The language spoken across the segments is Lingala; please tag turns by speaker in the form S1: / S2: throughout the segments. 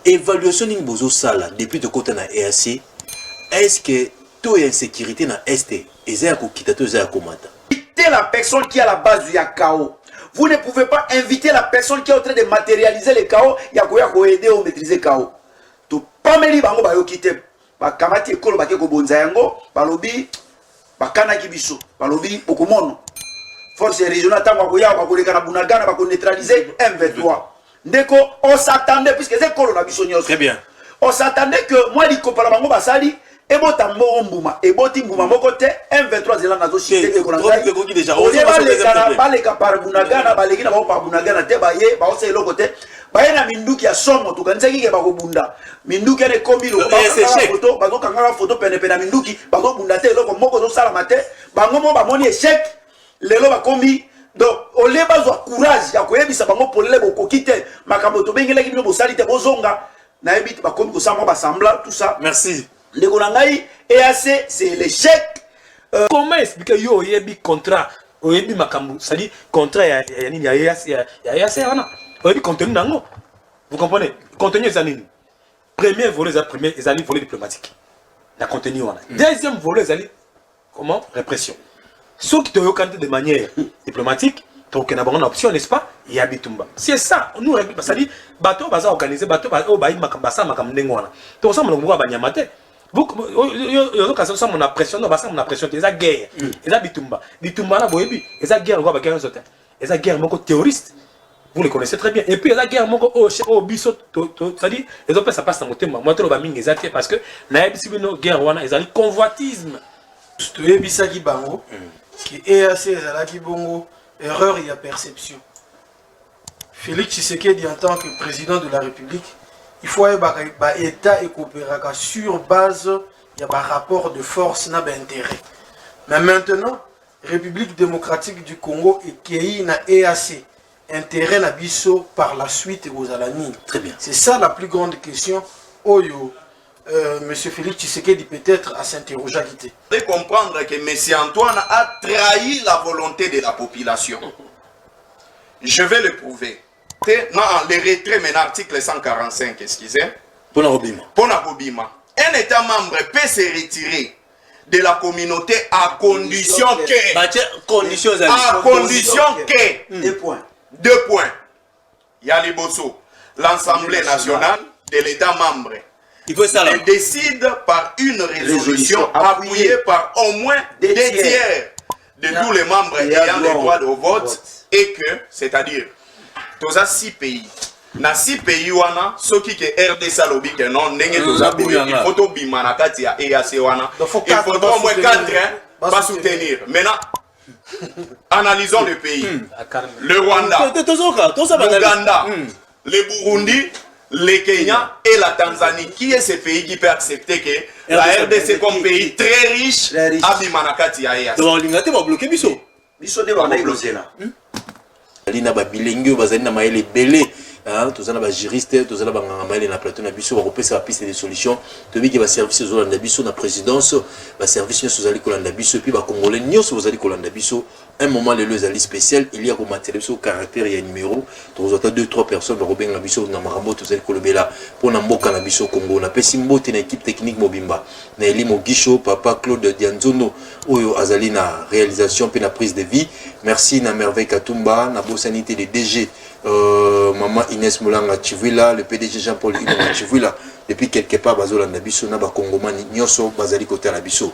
S1: évaluation ni bozo sala depuis de côté na EAC. Est-ce que tout est insécurité na est ezaya ko kita to ezaya komata.
S2: Invitez la personne qui est à la base du chaos. Vous ne pouvez pas inviter la personne qui est en train de matérialiser le chaos, ya ko aider à maîtriser le chaos. To pameli bango ba yo kite. Ba kamati ekolo ba ke ko bonza yango, ba lobi ba kana kibiso, ba lobi okomono. Force régionale tango ko ya ba ko lekana bunagana ba ko neutraliser M23. Ndeko on s'attendait puisque c'est ekolo na biso nyos.
S1: Très bien.
S2: On s'attendait que moi li kopala bango basali ebota mboma eboti mboma moko te M23 zela nazo cité ko ngai déjà on va les par bunagana baleki na ba pa bunagana te ba ye ba ose eloko te ba ye na minduki ya somo to kanzaki ke ba ko bunda minduki ne kombi lo ba photo ba ko kanga photo pene pene minduki ba ko bunda te eloko moko zo sala mate bango mo ba moni échec lelo ba kombi donc on les bazwa courage ya ko yebisa bango polele bokoki te makambo to bengela ki no bosali te bozonga na yebiti ba kombi ko sa mo ba sembla tout ça.
S1: Merci.
S2: Le Gonangaï, EAC, c'est l'échec.
S3: Comment expliquer yo yebi contrat, yebi makambu, c'est-à-dire contrat ya nini ya EAC wana. Yebi contenu nango. Vous comprenez? Contenu ezanini. Premier volet ezali volet diplomatique. La contenu wana. Deuxième volet ezali comment? Répression. Ceux qui te yokanté de manière diplomatique, donc on a une option, n'est-ce pas? Il y a Bitumba. C'est ça. Nous c'est-à-dire bateau baza organisé bateau baï makambasa makamnengwana. Donc ça on va banyamate. Vous, on a pression, on a pression, c'est la guerre. C'est la bitumba. Bitumba, c'est la guerre, on va guerre, c'est la guerre, mon terroriste. Vous le connaissez très bien. Et puis, la guerre, mon au biso, c'est-à-dire, les autres, ça passe dans mon thème. Moi, je vais vous parce que, la guerre, c'est le convoitisme.
S4: Tu es bisaki bango, qui est assez qui bongo, erreur, il y a perception. Félix Tshisekedi, en tant que président de la République, il faut avoir l'État et coopérer sur base il y a un rapport de force n'a d'intérêt. Mais maintenant, République démocratique du Congo et qui na EAC intérêt na biso par la suite aux alani.
S1: Très bien.
S4: C'est ça la plus grande question. Oyo, Monsieur Félix Tshisekedi peut-être à s'interroger à quitter.
S5: Vous devez comprendre que M. Antoine a trahi la volonté de la population. Je vais le prouver. Non, les retraits, mais l'article 145, excusez.
S1: Pour la
S5: Bobima. Un État membre peut se retirer de la communauté à condition que. À condition que.
S2: 2 points.
S5: 2 points. Il y a les bossos. L'Assemblée nationale de l'État membre. Elle décide par une résolution appuyée par au moins 2 tiers de tous les membres ayant le droit de vote. Et que, c'est-à-dire, tous ces 6 pays. Dans 6 pays, ceux qui sont RDC lobby que non, il faut tout bimanakati ya EAC wana. Il faudra au moins 4 pas soutenir. Maintenant, analysons le pays. Le Rwanda, l'Ouganda, le Burundi, le Kenya et la Tanzanie. Qui est ce pays qui peut accepter que la RDC comme pays très riche a bimanakati ya EAC?
S2: Biso de wana bloqué là.
S1: Alina ba bilengio bazali na maele belé. Tozana ba juriste, tozana ba ngamaile na plateau na biso ba kopesa ba piste de solution. Tobiki ba service zo landa biso na présidence, ba service nyonso zali kolanda biso puis ba congolais nyonso zali kolanda biso. Un moment le zali spécial, il y a comme matériel sur caractère et numéro. Tozota 2-3 personnes ba robenga biso na marambo tozali kolobela pour na mboka na biso Congo. Na pesi mbote na équipe technique mobimba. Na Elimo Guicho, papa Claude Dianzono oyo azali na réalisation puis na prise de vie. Merci na Merveille Katumba, na bosanité de DG maman Inès Moulanga Chivila, le PDG Jean-Paul Inonga Chivila, depuis quelque part bazola na biso na ba Congomani nyonso bazali côté na biso.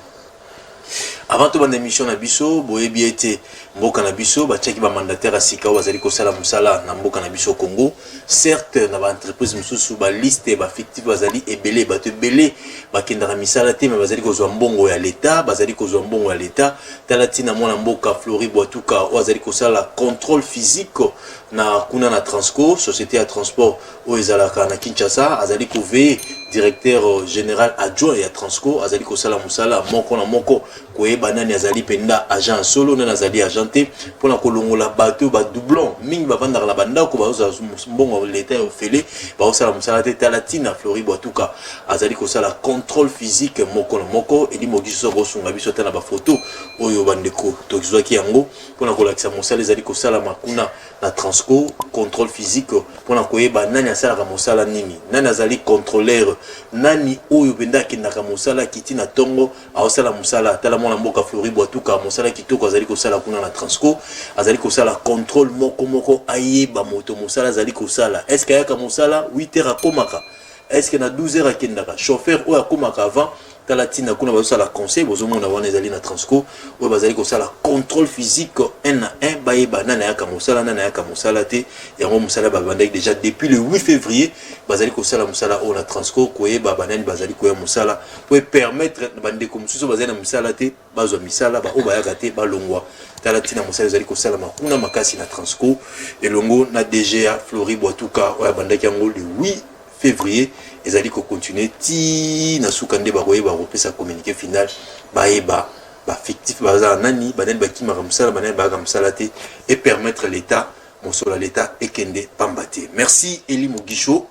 S1: Avant tout l'émission na biso, boyebi été mboka na biso, ba tcheki ba mandataire a sika bazali ko sala musala na mboka na biso Congo. Certes na ba entreprise mususu ba liste ba fictif bazali ebele ba te belé ba kendara misala te mais bazali ko zo mbongo ya l'état, bazali ko zo mbongo ya l'état. Talati na mwana mboka Flori Boatuka bazali ko sala contrôle physique na kuna na Transco, société à transport o ezalaka na Kinshasa, azali ko ve directeur général adjoint ya Transco, azali ko sala musala moko na moko ko banani azali penda agent solo na azali agent représenter pour la kolongola bateau ba doublon mingi ba vanda la banda ko ba za mbongo l'état ofélé ba osala musala te talatina Flori Boatuka azali ko sala contrôle physique moko na moko et di mogiso go sunga biso tana ba photo oyo bandeko to ki yango pour la kolakisa musala ezali ko sala makuna na Transco contrôle physique pour la koyeba nani asala ka musala nini nani azali contrôleur nani oyo benda kinaka musala kitina tongo aosala musala tala mona mboka Flori Boatuka musala kitoko azali ko sala kuna na Transco azali ko sala contrôle moko ayeba moto musala azali ko sala est-ce que yaka musala 8h akomaka est-ce que na 12h akendaka chauffeur oyo akomaka avant talatina kuna bazosala conseil bozomona wana ezali na Transco oyo bazali ko sala contrôle physique 1 à 1 bayeba nana yaka musala te yango musala babandaki déjà depuis le 8 février bazali ko sala musala oyo na Transco koyeba banani bazali koya musala pour permettre bandeko mususu bazali na musala te bazwa misala ba oyo bayaka te balongwa talatina musala ezali ko sala makuna makasi na Transco elongo na DGA Flori Boatuka oyo bandaki yango le 8 février ezali ko continuer ti na sukande ba koyeba kopesa communiqué final baeba ba fictif baza nani banani bakima musala banani ba musala te et permettre l'état mosola l'état ekende pambate. Merci Eli Mugisho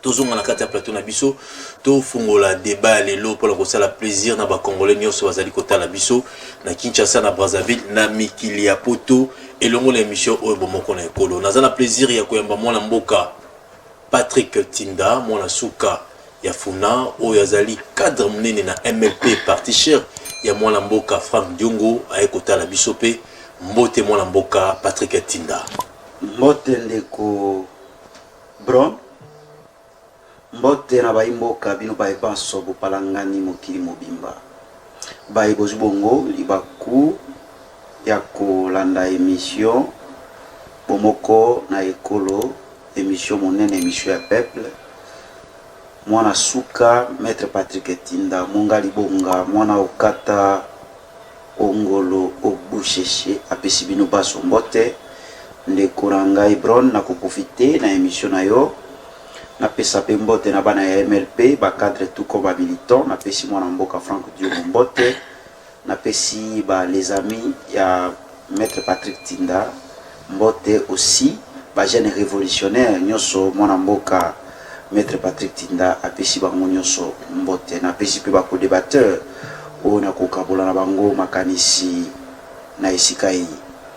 S1: tozonga na kati ya plateau na biso to fungola débat lelo pour ko sala plaisir na ba congolais nyonso bazali kotala biso na Kinshasa na Brazzaville na mikili ya poto elongo la émission oyo bomoko na ekolo nazana plaisir ya koyamba mwana mboka Patrick Tinda mwana suka ya funa oyo azali cadre munene na MLP parti cher ya mwana mboka Frank Diongo ayekotala biso pe mbote mwana mboka Patrick Tinda
S2: mbote ndeko Bron mbote na baimboka bino baebanso bopalangani mokili mobimba baebozi bongo libaku ya kolanda émission bomoko na ekolo émission monene émission ya peuple mwana suka maître Patrick Tinda mongali bonga mwana okata ongolo obusheshe apesi bino baso mbote ndeko na ngai Bron na koprofite na émission na yo na pesa pe mbote na bana ya MLP ba cadre tout comme militant na pesi mwana mboka Frank Diongo mbote na pesi ba les amis ya maître Patrick Tinda mbote aussi ba jeune révolutionnaire nyoso mwana mboka maître Patrick Tinda apesi bango nyoso mbote na pesi pe ba ko débatteur o na kokabola na bango makanisi na esikai.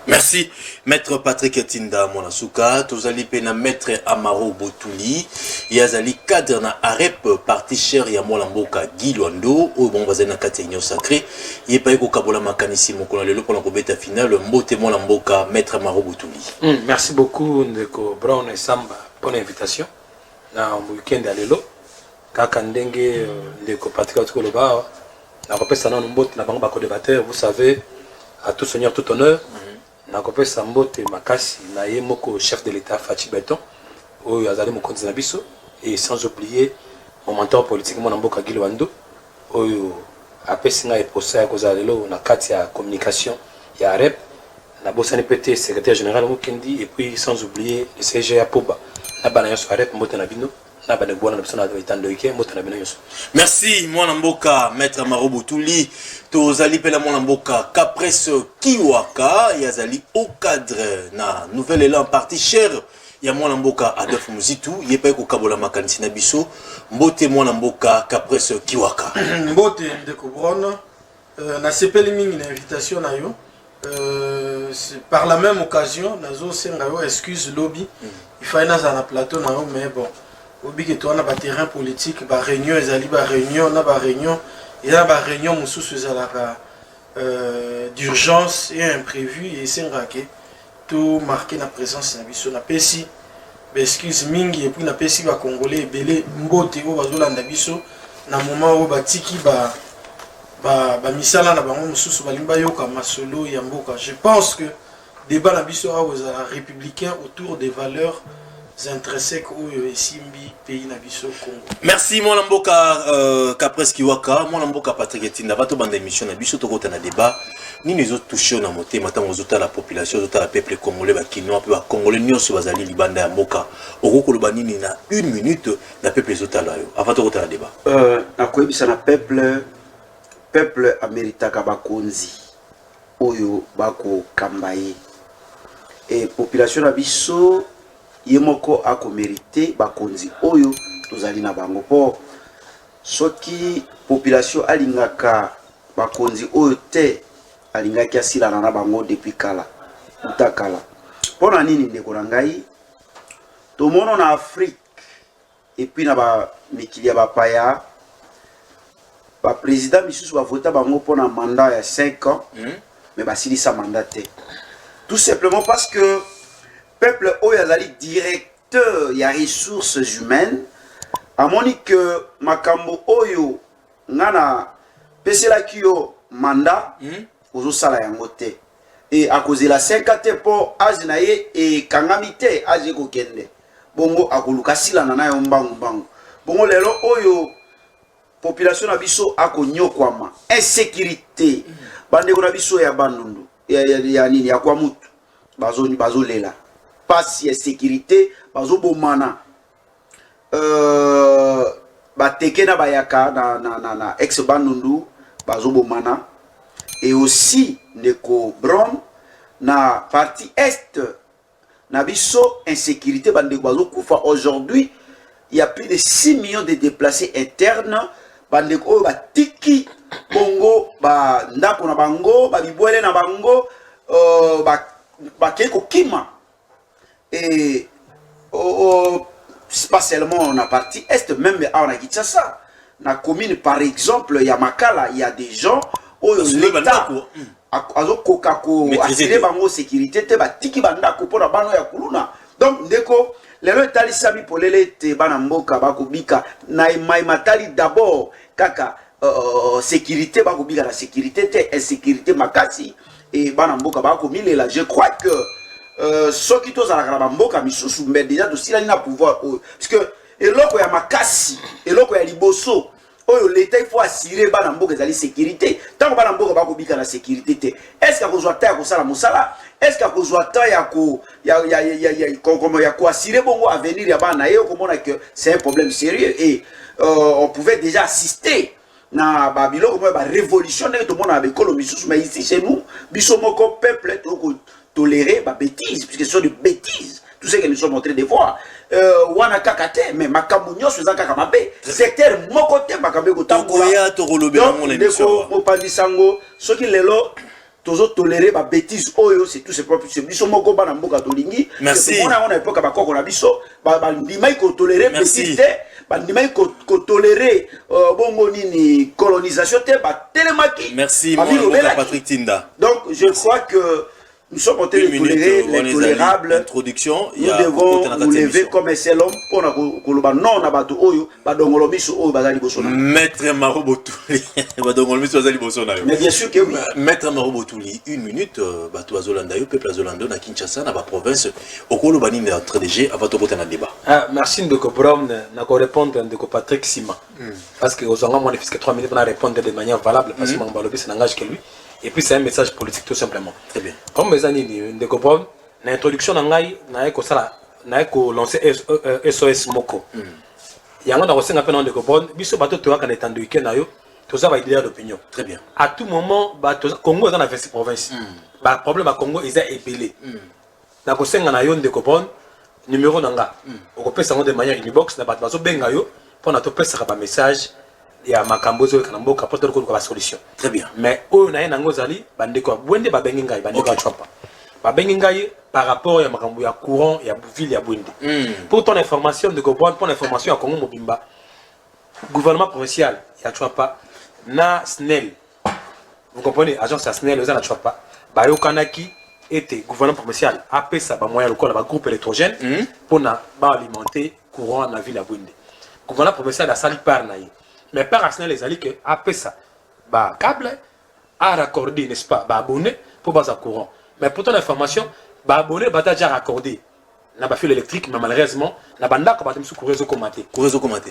S1: Merci maître Patrick Tinda Monasuka tozali pe na maître Amaro Botuli yazali cadre na AREP parti cher ya mwana mboka Gilwando o bon bazali na kati ya sacré yepa ko kabola makanisi mokolo lelo pona ko beta finale mbote mwana mboka maître Amaro Botuli.
S3: Merci beaucoup ndeko Brown et Samba pour l'invitation na weekend ya lelo kaka ndenge ndeko Patrick Koloba na kopesa na mbote na bango ba ko débatteur vous savez à tout seigneur tout honneur na kopesa mbote makasi na ye moko chef de l'état Fachi Beton oyo azali mokonzi na biso et sans oublier mon mentor politique mwana mboka Gilwando oyo apesi nga procès ya kozala lelo na kati ya communication ya AREP na bosani pete secrétaire général Mokendi et puis sans oublier le CGA Poba na bana yoso AREP mbote na bino na bana bwana na biso na itandoi mbote na bino yoso.
S1: Merci mwana mboka maître Amaro Botuli tozali pe na mwana mboka Kapres Kiwaka yazali au cadre na nouvelle élan parti cher ya mwana mboka Adolphe Muzitu yepa ko kabola makanisi na biso mbote mwana mboka Kapres Kiwaka
S4: mbote ndeko Brown na sepeli mingi na invitation na yo par la même occasion nazo senga yo excuse lobby il fallait na plateau na yo mais bon obi que toi na ba terrain politique ba réunion ezali ba réunion na ba réunion il y a ba réunion mususu ezalaka d'urgence et imprévu et senga ke tout marqué na présence na biso na pesi excuse mingi et puis na pesi ba congolais belé mbote o bazolanda biso na moment o batiki ba misala na bango mususu balimba yoka masolo ya mboka. Je pense que débat na biso a aux républicains autour des valeurs intrinsèques ou simbi pays na biso Congo.
S1: Merci mwana mboka Kapres Kiwaka mwana mboka Patrick Tinda bato banda émission na biso tokota na débat ni les autres touchés na motema tango zota la population zota la peuple congolais ba kinois pe ba congolais nyonso bazali libanda ya mboka okoko loba nini na 1 minute na peuple zota la yo avant tokota na débat
S2: na koyebisa na peuple ameritaka bakonzi oyo bako kambaye et population na biso yemoko ako mérité bakonzi oyo tozali na bango po soki population alingaka bakonzi oyo te alingaki asilana na bango depuis kala utakala pona nini ndeko na ngai tomono na Afrique et puis na ba mikili ya bapaya ba président misusu ba vota bango pona mandat ya 5 ans mais ba silisa mandat te tout simplement parce que peuple oyo azali directeur ya ressources humaines amoni que makambo oyo ngana pesela kiyo mandat ozo sala yango te et à cause de la 5 ans te po azinaye et kangamite aje ko kende bongo akoluka silana na yo mbangu mbangu bongo lelo oyo population na biso akonyokwama insécurité bande ko na biso ya bandundu ya nini ya kwa mutu bazo lela pasi ya sécurité bazo bomana bateke na bayaka na ex bandundu bazo bomana et aussi Neko Brom na partie est na biso insécurité bande bazo kufa aujourd'hui il y a plus de 6 millions de déplacés internes bande ko ba tiki bongo ba ndako na bango ba bibwele na bango ba keko kima et pas seulement na partie est même à na Kinshasa na commune par exemple ya Makala il y a des gens l'État azo kokako assurer bango sécurité te ba tiki banda ko pona bano ya kuluna donc ndeko lelo etali sami polele te bana mboka bakobika na mai matali d'abord kaka sécurité bakobika la sécurité te insécurité makasi et bana mboka bakomilela je crois que soki tozalaka na bamboka misusu mais déjà tosilani na pouvoir parce que eloko ya makasi eloko ya liboso oyo l'État il faut assurer bana mboka ezali sécurité tant bana mboka bakobika na sécurité te est-ce que kozwa ta ya kosala mosala est-ce que kozwa ta ya ko ya ko assurer bongo avenir ya bana ye komona que c'est un problème sérieux et on pouvait déjà assister na ba biloko mo ba révolution ne to mona avec ekolo misusu mais ici chez nous biso moko peuple to tolérer ba bêtises puisque ce sont des bêtises tout ce que nous sommes en train de voir wana kakate mais makambo nyonso za kaka mabe secteur moko te makambo ko tambola
S1: to kolobela mon émission
S2: mo pandisango soki lelo tozo tolérer ba bêtises oyo c'est tout c'est propre c'est biso moko bana mboka tolingi
S1: merci
S2: on a époque ba koko na biso ba ndimai ko tolérer bêtises te ba ndimai ko tolérer bongo nini colonisation te ba telemaki
S1: merci mon Patrick Tinda
S2: donc je crois que nous sommes en train de tolérer l'intolérable.
S1: Introduction.
S2: Nous devons nous lever comme un seul homme pour nous non nabato oyo badongolo miso oyo bazali bosona.
S1: Maître Marobotuli badongolo miso bazali bosona.
S2: Mais bien sûr que oui.
S1: Maître Marobotuli 1 minute bato azolanda yo peuple azolanda na Kinshasa na ba province okolo banini na TDG avant de boter na débat.
S3: Ah merci de Brown na ko répondre de Patrick Sima. Parce que aux angles moins de 3 minutes pour répondre de manière valable parce que Mambalobi ça n'engage que lui. Et puis c'est un message politique tout simplement.
S1: Très bien.
S3: Comme mes amis de comprendre, l'introduction n'angai n'a ko lancer SOS Moko. Yango na kosenga pe na de comprendre, biso bato to ka na étendre week-end na yo, to za ba leader d'opinion.
S1: Très bien.
S3: À tout moment bato Congo dans la province. Ba problème à Congo ils a épelé. Na kosenga na yo de comprendre numéro nanga. On peut ça de manière inbox na bato bazo benga yo pour na to pesa ba message. Il y a makambozo et kanambo kapoto ko la solution.
S1: Très bien.
S3: Mais o na nango zali bande ko bwende ba bengi ngai bande ko chapa. Ba bengi ngai par rapport ya makambo ya courant ya ville ya bwende. Pour ton information de comprendre pour l'information à Congo Mobimba. Gouvernement provincial ya chapa na SNEL. Vous comprenez agence ya SNEL za na chapa. Ba yo kanaki était gouvernement provincial AP ça ba moyen local ba groupe électrogène pour na ba alimenter courant na ville ya bwende. Gouvernement provincial a sali par na mais par accident les alliés que après ça bah câble à raccorder n'est-ce pas bah abonné pour bas à courant mais pour ton information bah abonné bah déjà raccordé n'a pas fil électrique mais malheureusement la banda quand batem sous réseau commenté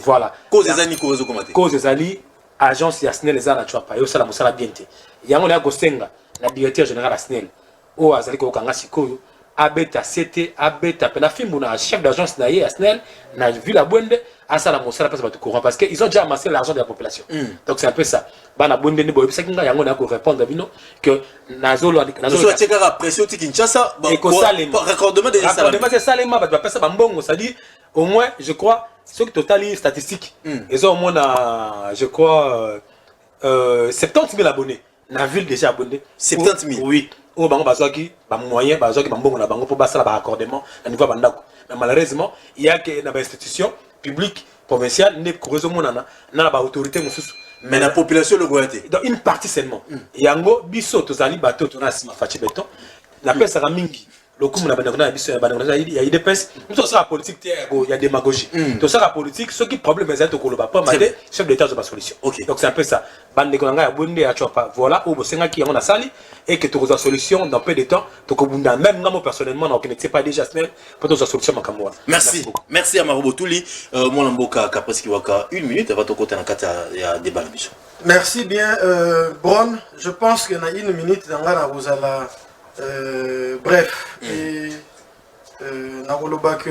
S3: voilà
S1: cause des amis réseau commenté
S3: cause des alliés agence Yasnel les ara tu vois pas yo sala musala bienté yango na gosenga la directeur général Asnel o azali ko kanga sikoyo abeta CT abeta pena fimbuna chef d'agence naie Asnel na vu la bonde à ça la monsala passe courant parce que ils ont déjà amassé l'argent de la population. Donc c'est un peu ça. Bana bonde ni boy ça kinga yango na ko répondre bino que nazolo
S1: nazolo teka pression ti Kinshasa raccordement des salaires.
S3: Raccordement des salaires ba pesa ba mbongo ça dit au moins je crois ceux qui totalise statistique ils ont au moins je crois 70 000 abonnés. La ville déjà abonnée.
S1: 70 000.
S3: Oui. Au bango bazaki, ba moyen, bazaki ba mbongo na bango pour basala ba raccordement à niveau bandako. Mais malheureusement, il y a que na ba institution publique provinciale ne kurezo monana na ba autorité mususu.
S1: Mais la population le goyate.
S3: Donc une partie seulement. Yango biso tozali bateau tona sima fachi beton. La pesa mingi. Le coup na bandako biso bandako il y a des pinces. Nous ça la politique il y a démagogie. Tout ça la politique ce qui problème est au koloba pas mais chef d'état de solution. OK. Donc c'est un peu ça. Bandeko nga ya bonde ya chopa. Voilà au bosenga qui on a sali et que tu as une solution dans peu de temps to kobunda même moi personnellement on ne sait pas déjà semaine pour une solution makamwa.
S1: Merci. Merci à Marobo Touli. Mon mboka kapreski waka 1 minute avant to kota na kata ya débat na biso.
S4: Merci bien Bron, je pense que na 1 minute dans la rozala bref et na que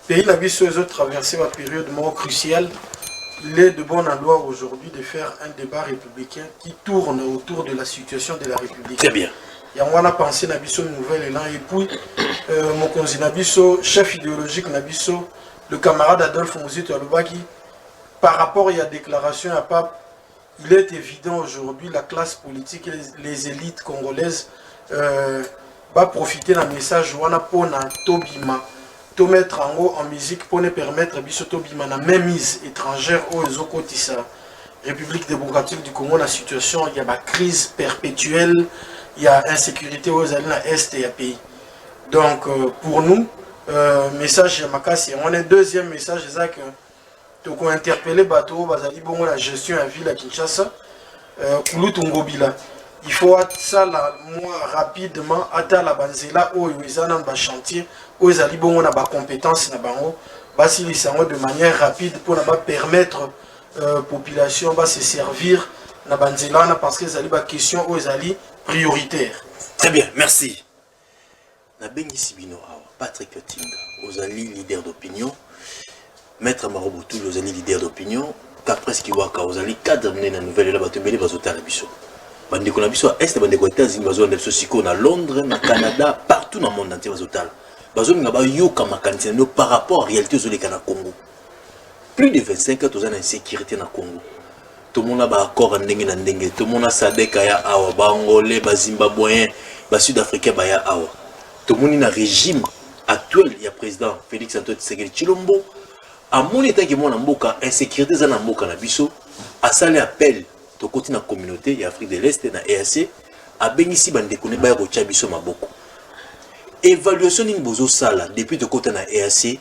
S4: pays la biso ont traversé une période cruciale. Il est de bon endroit aujourd'hui de faire un débat républicain qui tourne autour de la situation de la République.
S1: Très bien.
S4: Et on a pensé Nabiso nouvelle élan et puis mon cousin Nabiso, chef idéologique Nabiso, le camarade Adolphe Mouzito Alubaki, par rapport à la déclaration à Pape, il est évident aujourd'hui la classe politique et les élites congolaises va profiter d'un message wana pona Tobima. Mettre en haut en musique pour ne permettre bisoto bimana même mise étrangère aux Ezokotissa République démocratique du Congo la situation il y a ma crise perpétuelle il y a insécurité aux alliés est et à pays donc pour nous message Makasi on est deuxième message c'est ça que donc on interpeller bateau bazali bongo la gestion à ville à Kinshasa Kulutungobila il faut ça là moi rapidement à la banzela où ils ont un chantier où ils ont des compétences de manière rapide pour permettre la population de se servir na banzela parce que c'est une question où ils sont prioritaire.
S1: Très bien, merci. Nabengi Sibino Patrick Tinga, aux alliés leader d'opinion, Maître Marobotou, aux alliés leader d'opinion, Capres Kiwaka, aux alliés cadre mené la nouvelle là bateau belé bazota rebiso. Bandeko na biso à est bandeko États-Unis bazo na sosiko na Londres na Canada partout dans le monde entier bazotal. Bazo nga ba yoka makanisi no par rapport à réalité zoleka na Congo. Plus de 25 ans tozana insécurité na Congo. Tout le monde a ba accord ndenge na ndenge, tout le monde a sadek ya awa ba angolais, ba zimbabwéen, ba sud-africain ba ya awa. Tout le monde a un régime actuel, il y a président Félix Antoine Tshisekedi Tshilombo. À mon état qui mon mboka insécurité za na mboka na biso, a salé appel to côté na communauté et Afrique de l'Est na EAC a bénisi bandeko ne ba ko biso maboko. Évaluation ni bozo sala depuis de côté na EAC,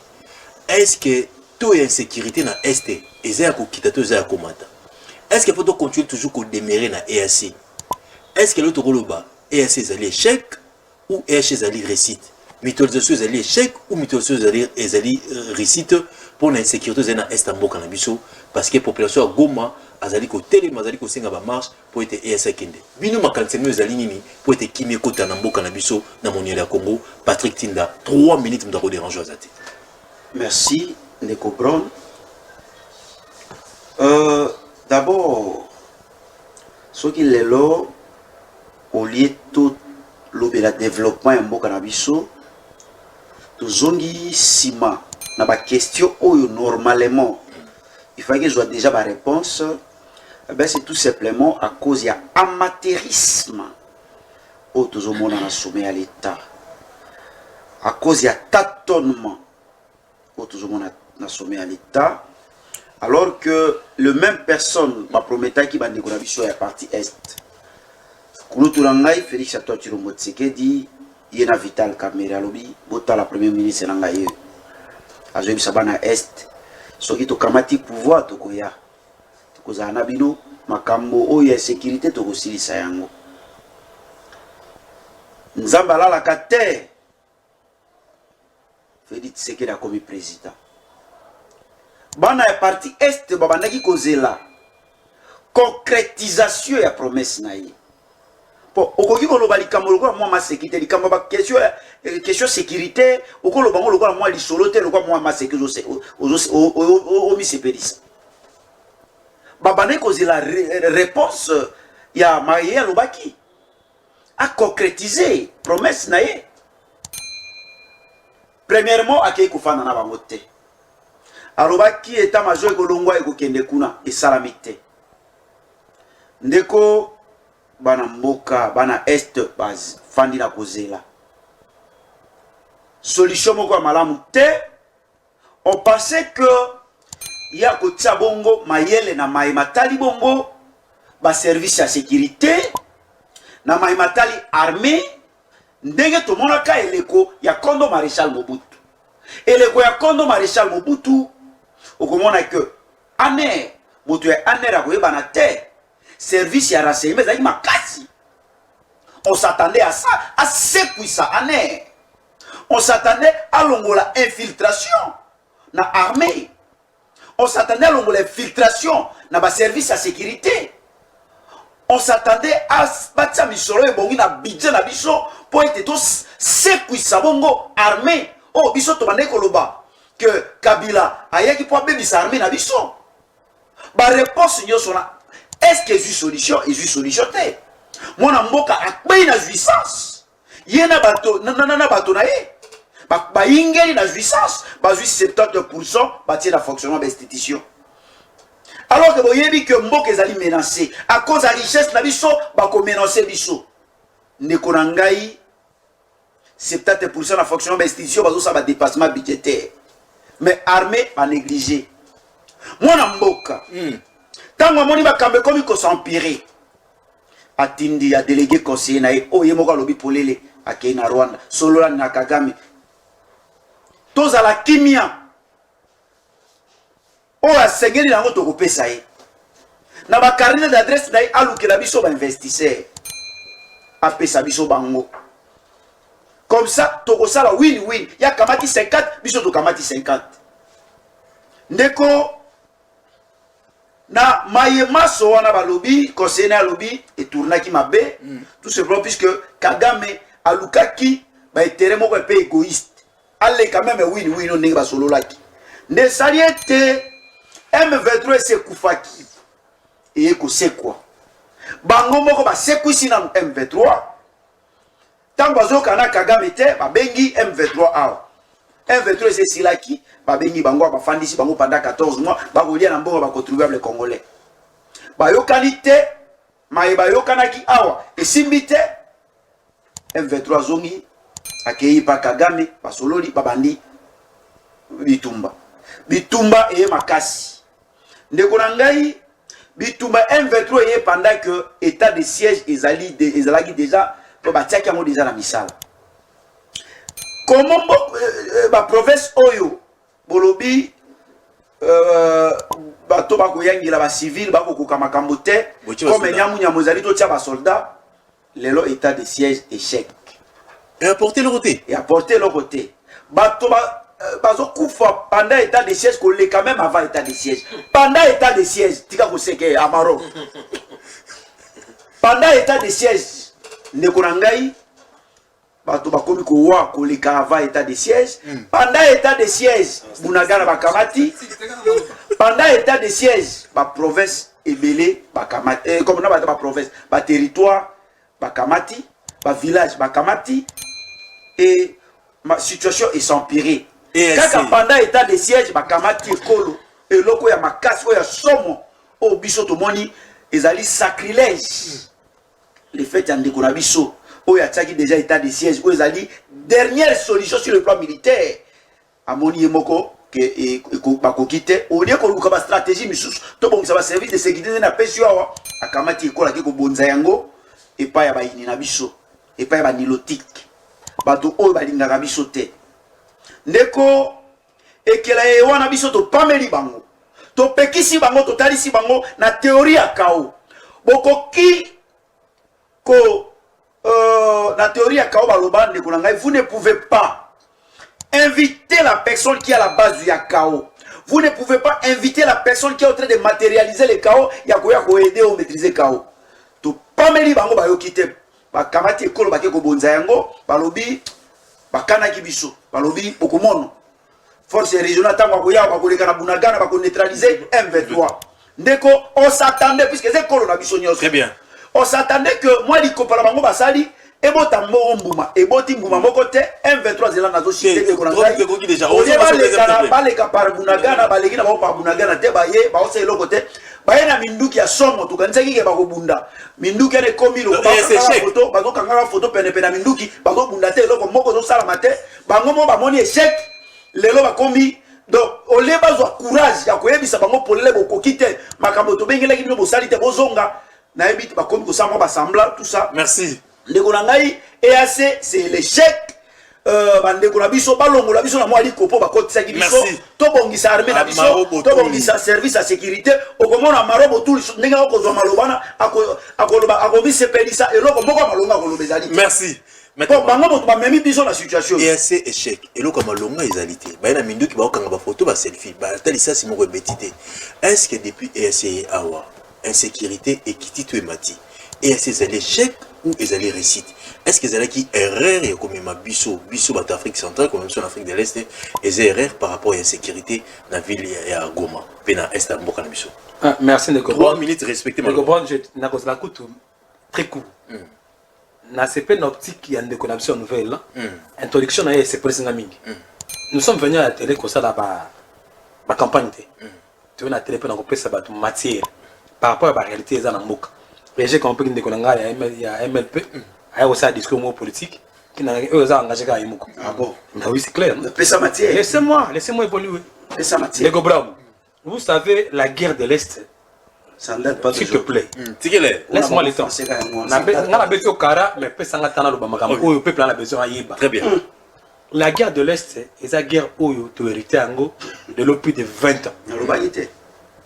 S1: est-ce que to insécurité na est et za ko kitato za komata. Est-ce qu'il faut continuer toujours qu'on démarrer na EAC? Est-ce que l'autre roloba EAC zali échec ou EAC zali réussite? Mytholisation zali échec ou mytholisation zali réussite pour l'insécurité zana est mboka na biso parce que la population à Goma azali ko telema azali ko senga ba marche pour être EAC kende. Bino makansemyo zali nini pour être kimie kota na mboka na biso na moniela Congo. Patrick Tinda 3 minutes m'dako déranger azati.
S2: Merci Neko Brown. D'abord, ce qui est là, au lieu de tout le développement en Bokanabiso, tout zongi sima, na ba question où normalement, il faut que je sois déjà ma réponse. C'est tout simplement à cause de l'amateurisme où tout le monde a soumis à l'État, à cause de tâtonnement où tout le monde a soumis à l'État. Alors que le même personne m'a promis qu'il va négocier sur la partie Est. Koulouturangai, Félix Antoine Tshisekedi, il y a Vital Kamerhe Lobi, Bota la première ministre Nangaye. Azobi Sabana Est. Ce qui est kamati pouvoir, Tokoya. Tokoza Anabino, Makambo, Oya sécurité, Tokosili Sayango. Nzambala la Kate. Félix Tshisekedi a commis président. Bana est parti est babandaki kozela concrétisation ya promesse naïe Bon, okoki koloba likambo lokola mwa ma sécurité likambo ba question sécurité okoloba ngo lokola mwa lisolo te lokola mwa ma sécurité o mi sepelisa babane kozi la réponse ya Maye alobaki a concrétiser promesse na ye. Premièrement akei kufana na bango te alobaki état major ekolongwa ekokende kuna esalami te ndeko bana mboka bana est base fandi na kozela solution moko ya malamu te. On pensait que ya kotia bongo mayele na matali bongo ba service ya sécurité na matali armée ndenge tomonaka eleko ya Kondo Maréchal Mobutu. Eleko ya Kondo Maréchal Mobutu okomona que aner moto ya aner akoyeba na te service ya renseignement ezali makasi. On s'attendait à ça, à sekwisa aner. On s'attendait à longola infiltration na armée. On s'attendait à longola infiltration na ba service ya sécurité. On s'attendait à batia misolo e bongi na budget na biso pour être tous sekwisa bongo armée. Oh biso to bande koloba que Kabila ayaki pour bebisa armée na biso. Ba réponse nyoso na est-ce que j'ai solution et j'ai solution te. Mon mboka akbei na jouissance. Yena bato na bato na ye. Ba ingeli na jouissance, ba jouissance 70% batie na fonctionnement d'institution. Alors que boyebi que mboka ezali menacé à cause de la richesse na biso ba ko menacer biso. Ndeko na ngai 70% na fonctionnement d'institution bazo sa ba dépassement budgétaire. Mais armée ba négligé. Mwana mboka. Tango moni ba kambe komi ko s'empirer. Atindi ya délégué conseiller na ye oye moko lobi polele akei na Rwanda solo na Kagame. Toza la kimia. O a sengeli nango to kopesa ye. Na ba carnet d'adresse na ye alukela biso ba investisseur. Apesa biso bango. Comme ça to kosala win-win. Ya kamati 50 biso to kamati 50. Ndeko na mayemaso wana balobi conseiller na lobby et tournaki mabe tout simplement puisque Kagame alukaki ba intérêt moko pe égoïste. Allez quand même win-win on ndenge ba solo laki. Ne saliete M23 se kufaki. Et ko c'est quoi? Bango moko ba sekwisi na M23. Tant bazo kana Kagame te ba bengi M23 awa. M23 c'est silaki ba bengi bango ba fandisi bango pendant 14 mois ba kolia na mbongo ba contribuable congolais. Ba yokani te maye ba yokanaki awa et simbite M23 zongi akei pa Kagame ba sololi ba bandi bitumba et makasi. Ndeko na ngai bitumba M23 ye pendant que état de siège ezalaki déjà pour batiaki yango déjà na misala. Comment ba province oyo bolobi bato bakoyangila ba civil bakokoka makambo te comme nyamu ezali to tia ba soldat lelo état de siège échec.
S1: Et apporter le côté.
S2: Et apporter le côté. Bato bazo kufa pendant état de siège collé quand même avant état de siège. Pendant état de siège tika ko seke amaro. Pendant état de siège ndeko na ngai bato bakomi ko wa koleka avant état de siège. Pendant état de siège bunagana bakamati. Pendant état de siège ba province ebele bakamati comme na ba province ba territoire bakamati ba village bakamati et ma situation est s'empirer. Kaka pendant état de siège bakamati ekolo eloko ya makasi ya somo o biso to moni ezali sacrilège. Le fait ndeko na biso o ya tsaki déjà état de siège o ezali dernière solution sur le plan militaire. Amoni yemoko que bakokite o lieu ko luka ba stratégie misusu to bongisa ba service de sécurité na pesi awa akamati ekola ki ko bonza yango et pas ya ba ini na biso et pas ya ba nilotique bato o balingaka biso te. Ndeko ekela ye wana biso to pameli bango to pekisi bango to talisi bango na théorie ya kao bokoki ko na théorie ya kao baloba ndeko na ngai vous ne pouvez pas inviter la personne qui est à la base du chaos. Vous ne pouvez pas inviter la personne qui est en train de matérialiser le chaos. Il y a quoi aider ou maîtriser le chaos. To pameli bango ba yokite bakamati ekolo bake kobonza yango balobi bakanaki biso balobi bokomono force régionale tango akoya bakoleka na Bunagana bakoneutraliser M23 ndeko on s'attendait puisque c'est ekolo na biso nyonso.
S1: Très bien.
S2: On s'attendait que moi likopala bango basali ebota mboma eboti mbuma moko te M23 zela nazo cité de konanga déjà on baleka par Bunagana baleki na ba Bunagana te baye ba ose eloko te baye na minduki ya somo tukanzaki ke bakobunda minduki ene komi lo ba photo bazo kanga photo pene pene minduki bazo bunda te eloko moko zo sala mate bango mo ba moni échec lelo ba komi donc on les bazwa courage ya koyebisa bango polele bokoki te makambo to bengelaki bino bosali te bozonga na ebiti ba komi ko sa mo ba sembla tout ça.
S1: Merci.
S2: Ndeko na ngai EAC c'est l'échec bandeko na biso balongo la biso na mwali kopo bakotisaki biso to bongisa armée na biso to bongisa service à sécurité okomona marobo tout ndenge okozwa malobana akoloba akomise pelisa eloko moko malonga kolobezali.
S1: Merci.
S2: Maintenant bango moto ba memi biso na situation
S1: EAC échec eloko malonga ezalité bayina minduki bakanga ba photo ba selfie ba talisa si moko betité. Est-ce que depuis EAC awa insécurité et kitito emati EAC c'est l'échec ou ils allaient réussite? Est-ce qu'ils allaient qui erreur et comme ma biso bat Afrique centrale comme même en Afrique de l'Est et erreur par rapport à la sécurité dans la ville et à Goma pena est à Mbokana biso.
S3: Merci de
S1: 3 minutes respectez ma
S3: comprendre je na cause la coûte très court. Na CP optique il y a une déconnexion nouvelle introduction na c'est président mingi. Nous sommes venus à la télé comme ça là ba campagne tu veux na télé pour nous ça ba matière par rapport à la réalité za na mboka. J'ai compris que il y a MLP, il y a aussi un discours politique qui n'a pas engagé à Yimoko.
S2: Ah bon?
S3: Oui, c'est clair.
S2: Laissez-moi
S3: évoluer. Les Gobram, vous savez, la guerre de l'Est, s'il te plaît. Laisse-moi le temps.
S1: Très bien.
S3: La guerre de l'Est, c'est la guerre où tu as hérité de l'eau plus de 20 ans.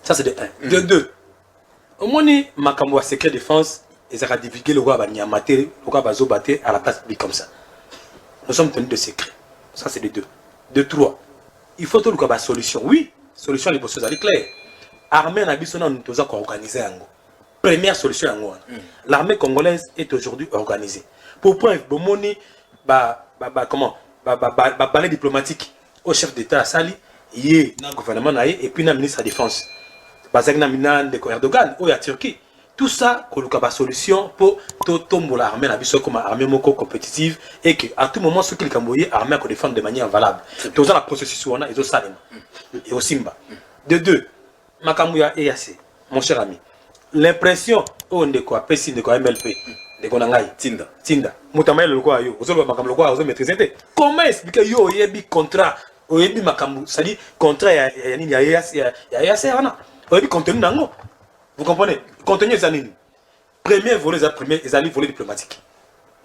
S3: Ça, c'est de 1. De 2. Au moins, makambo à secret défense, ils ont divulgué le roi Banyamate, le roi Bazobate à la place publique comme ça. Nous sommes tenus de secret. Ça, c'est de 2. De 3. Il faut tout le cas solution. Oui, solution, les choses sont claires. L'armée n'a pas nous organisé. Première solution, l'armée congolaise est aujourd'hui organisée. Pour preuve, balai diplomatique au chef d'État à Sali, il y a un gouvernement et puis un ministre de la Défense. Bazagna Minan de Erdogan ou la Turquie. Tout ça, qu'on a une solution pour tomber l'armée comme armée compétitive et qu'à tout moment, ceux qui ont armée à défendre de manière valable. Tout ça, le processus, on a et au Salem et au Simba. De 2, Makamouya EAC, mon cher ami, l'impression, on de quoi, PSI de quoi, MLP, de quoi, Tinda, Moutamaï le quoi, vous avez Makam le quoi, vous avez maîtrisé. Comment expliquer yo, il y a un contrat, il y a un c'est-à-dire contrat, il y a EAC, contenu nango. Vous comprenez? Contenu les années. Premier volet, les années volet diplomatique.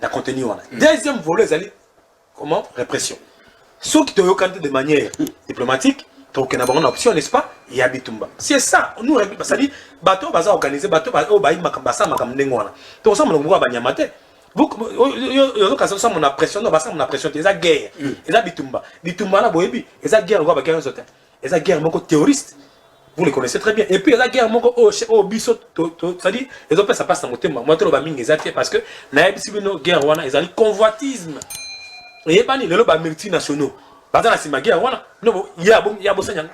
S3: La contenu on a. Deuxième volet, les années comment? Répression. Ceux qui te candidat de manière diplomatique, donc on a une option, n'est-ce pas? Il y a Bitumba. C'est ça. Nous, ça dit, bateau va organiser, bateau va organiser, makambasa, makamnengwana. Donc ça, on va banyamate. Vous, ça, mon impression, non, ça, mon impression, c'est la guerre. Et ça, Bitumba. Bitumba, là, boyebi. Et ça, guerre, on va guerre, et ça, guerre, mon terroriste. Vous les connaissez très bien. Et puis la guerre, au biso, c'est-à-dire, les autres, ça passe dans mon thème. Moi, je vais parce que la guerre, ils ont le convoitisme. Et il y a des multinationaux. Par exemple, si ma guerre, il y a bon seigneur.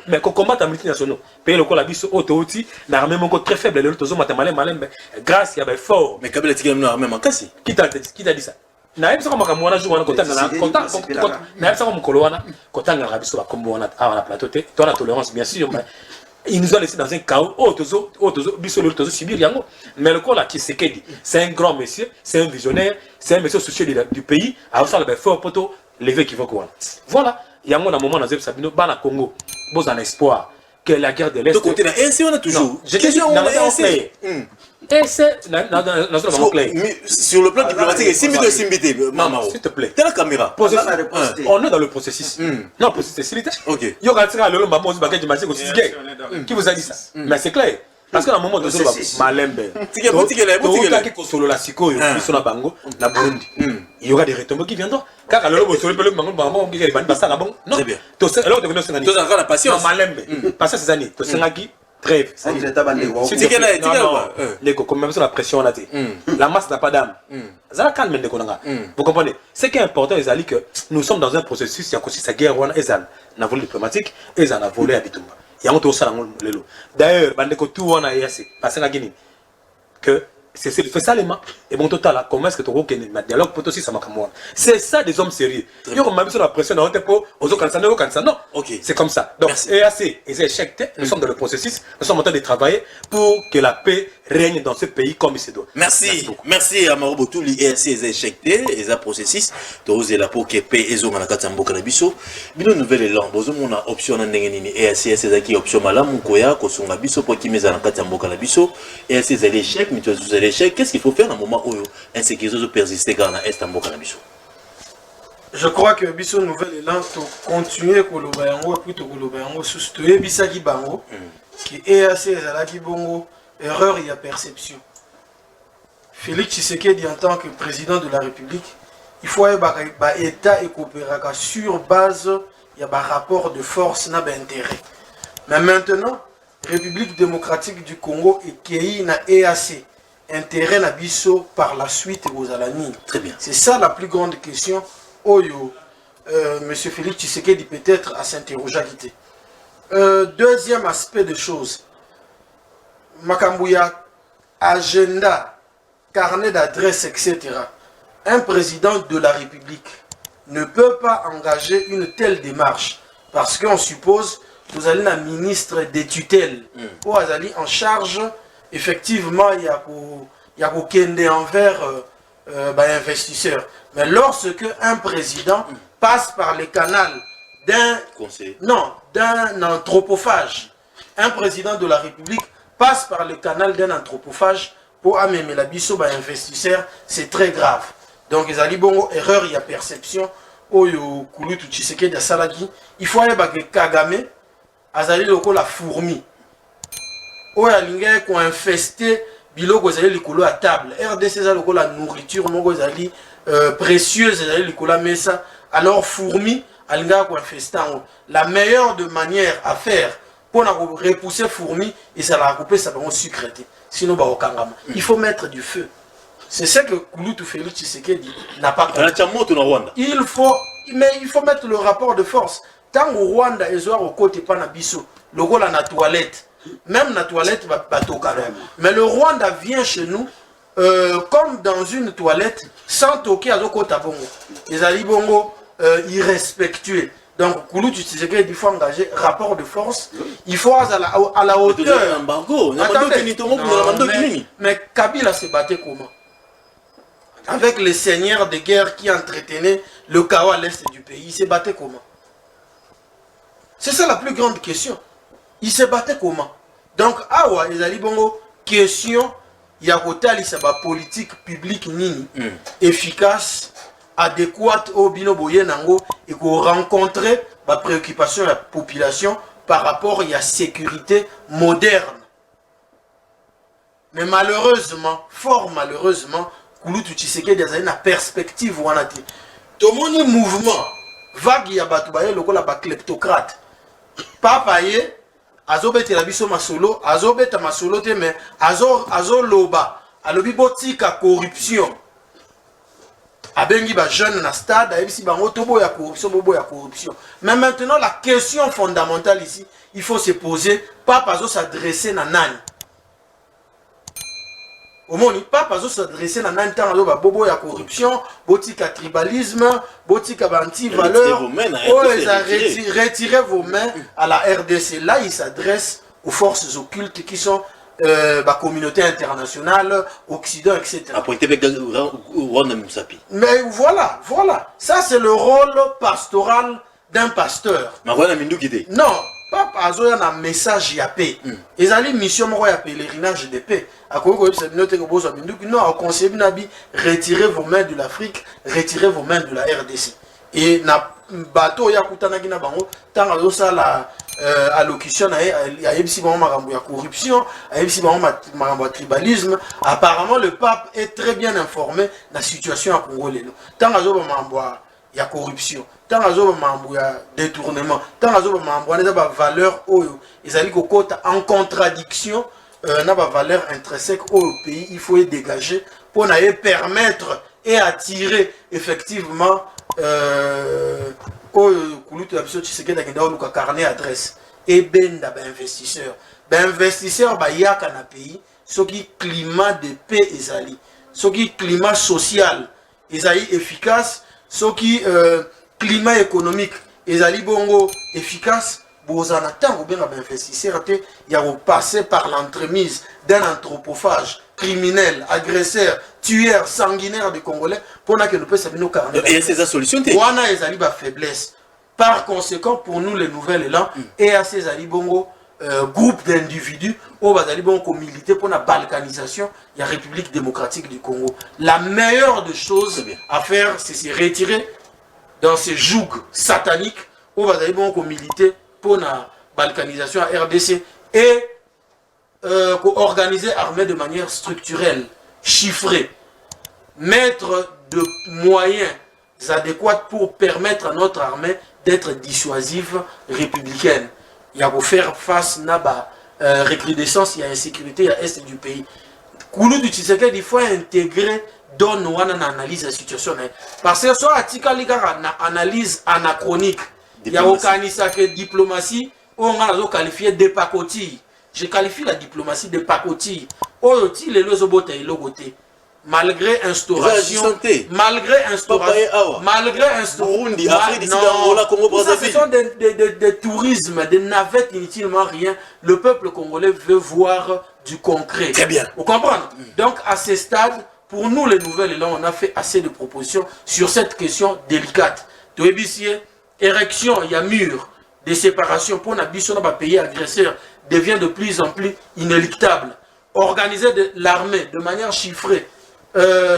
S3: Mais qu'on combatte les multinationaux. Payer le col à biso, auto-outil, l'armée très faible, le tozo malin, grâce, il y a fort.
S1: Mais Kabila Tigre, l'armée mancasse.
S3: Qui t'a dit ça? Na yebisa kama kamwana jour wana kotanga na yebisa kama mukolo wana kotanga na biso ba kombo wana na plateau te to na tolérance bien sûr mais ils nous ont laissé dans un chaos tozo biso le tozo subir yango mais le col là qui se dit c'est un grand monsieur c'est un visionnaire c'est un monsieur soucieux du pays a aussi le fort poto lever qui va quoi voilà yango na moment na zeb sabino bana Congo beaux en espoir que la guerre de l'Est
S1: donc on a ainsi on a toujours
S3: je te dis et c'est
S1: sur le plan diplomatique,
S3: s'il te plaît.
S1: T'as la caméra.
S3: On est dans le processus. Non, processus. Ok. Qui vous a dit ça? Mais c'est clair. Parce qu'à un moment, il y aura des retombées qui viendront. Car alors, vous savez, non, Trêve.
S2: On dirait ta bande.
S3: Neko, comme même sur la pression on a dit. La masse n'a pas d'âme. Ça calme vous comprenez? Ce qui est important, c'est que nous sommes dans un processus qui a consisté à guerre, et ça n'a volé diplomatique, et ça n'a volé à Bitumba. Il y a un autre salon. D'ailleurs, bandeko tout on a essayé parce que c'est ça les mains. Et bon total, comment est-ce que tu as un dialogue pour aussi ça m'a. C'est ça des hommes sérieux. Il y a même sur la pression dans le aux autres non. C'est comme ça. Donc EAC, nous sommes dans le processus, nous sommes en train de travailler pour que la paix règne dans ce pays comme il se doit.
S1: Merci à Marobo tout l'EAC est éjecté et ça processus tu là pour que paix et zone na katambo kana biso. Bino nouvelle élan, bozo mona option na ndenge nini EAC c'est qui option malamu koya ko songa biso pour kimeza na katambo kana biso. EAC c'est l'échec, mais tu as l'échec. Qu'est-ce qu'il faut faire dans le moment où l'insécurité persiste dans l'Est en Bokanabiso?
S4: Je crois que biso nouvelle élan to continuer koloba yango plutôt koloba yango sous to ebisaki bango qui EAC ezalaki bongo erreur il y a perception. Félix Tshisekedi en tant que président de la République, il faut ba état et coopérer sur base il y a un rapport de force n'a d'intérêt. Mais maintenant République démocratique du Congo et qui na EAC intérêt na biso par la suite aux alani.
S1: Très bien.
S4: C'est ça la plus grande question. Oyo, Monsieur Félix Tshisekedi peut-être à s'interroger. Deuxième aspect de choses. Makambouya, agenda, carnet d'adresse, etc. Un président de la République ne peut pas engager une telle démarche parce qu'on suppose que vous allez un ministre des tutelles ou vous allez en charge. Effectivement, il y a aucun envers investisseurs. Mais lorsque un président passe par les canaux d'un anthropophage, un président de la République passe par le canal d'un anthropophage pour amener la biso investisseurs, c'est très grave. Donc, ils ont bon erreur, il y a perception. Oyo Kulutu Tshisekedi Salagi, il faut aller que Kagame, azali loko la fourmi. Oya linga ko infesté biloko ezali likolo à table. RDC ezali loko la nourriture moko ezali précieuse ezali likolo mesa. Alors fourmi alinga ko infesté. La meilleure de manière à faire pour repousser fourmi et ça la couper ça va sucreté. Sinon ba okangama. Il faut mettre du feu. C'est ce que Kulutu Félix Tshisekedi n'a pas compris. Il faut mettre le rapport de force. Tant au Rwanda et au côté pas na biso, le gars na toilette. Même la toilette va toquer. Mais le Rwanda vient chez nous comme dans une toilette sans toquer à côté bongo. Les ali bongo irrespectueux. Donc Kulutu Tshisekedi il faut engager rapport de force. Il faut à la hauteur. Mais Kabila se battait comment? Avec les seigneurs de guerre qui entretenaient le chaos à l'est du pays, il se battait comment? C'est ça la plus grande question. Il se battait comment? Donc, awa, les alibongo, question, il y a une politique publique nini, efficace, adéquate au binoboye nango, et qu'on rencontrer la préoccupation de la population par rapport à la sécurité moderne. Mais malheureusement, fort malheureusement, Kulutu Tshisekedi a une perspective ou en a dit. Tout le monde mouvement, vague ya batubaye, le kleptocrate. Papa ye, azobete la biso masolo, azobeta masolo te mais azo loba, alobi botika corruption. Abengi ba jeune na stade, aibisi bango tobo ya corruption, bobo ya corruption. Mais maintenant la question fondamentale ici, il faut se poser, papa azo s'adresser na nani. Au moins, papa azo s'adresser na nani tant azo ba bobo ya corruption, botika tribalisme, botika anti-valeur. Retirez vos mains à la RDC. Là, il s'adresse aux forces occultes qui sont la communauté internationale, Occident, etc. Mais voilà. Ça, c'est le rôle pastoral d'un pasteur. Non, papa azo y a un message ya paix. Ils ont une mission de pèlerinage de paix. Non, au conseil Nabi, retirez vos mains de l'Afrique, retirez vos mains de la RDC. Et na bateau ya kutana gina bango, tant azo ça la allocution a yebisi bango makambo ya corruption, a yebisi bango makambo ya tribalisme. Apparemment le pape est très bien informé de la situation à Congo lelo. Tant azo makambo il y a corruption. Tant que il y a détournement, tant que il y a valeur, ils allaient en contradiction, na valeur intrinsèque au pays, il faut les dégager pour permettre et attirer effectivement carnet adresse et benda investisseur. Investisseur yaka na pays, ce qui climat de paix ezali, ce qui climat social ezali efficace, ce qui climat économique ezali bongo efficace. Bozana tango bien investisseur te ya passer par l'entremise d'un anthropophage criminel, agresseur, tueur, sanguinaire des Congolais pour que nous puissions nous carner.
S1: Et c'est la solution.
S4: Wana ezali ba faiblesse. Par conséquent, pour nous les nouvelles élan et à ces ali bongo groupe d'individus au bazali bongo militer pour la balkanisation de la République démocratique du Congo. La meilleure des choses à faire, c'est se retirer dans ces jougs sataniques au bazali bongo militer pour la balkanisation à RDC et organiser l'armée de manière structurelle, chiffrée, mettre de moyens adéquats pour permettre à notre armée d'être dissuasive républicaine. Il y a pour faire face à recrudescence, il y a insécurité à l'est du pays. Koulou du Tshisekedi, il faut intégrer dans nos analyses de la situation. Parce que soit article une analyse anachronique, il y a aucun diplomatie, on a qualifié de pacotille. Je qualifie la diplomatie de pacotille. Malgré instauration, Burundi, Afrique, ce sont des tourismes, des navettes inutilement rien. Le peuple congolais veut voir du concret.
S1: Très bien.
S4: Vous comprenez? Donc à ce stade, pour nous les nouvelles, là, on a fait assez de propositions sur cette question délicate. Érection, il y a mur de séparation pour un pays agresseur devient de plus en plus inéluctable. Organiser l'armée de manière chiffrée,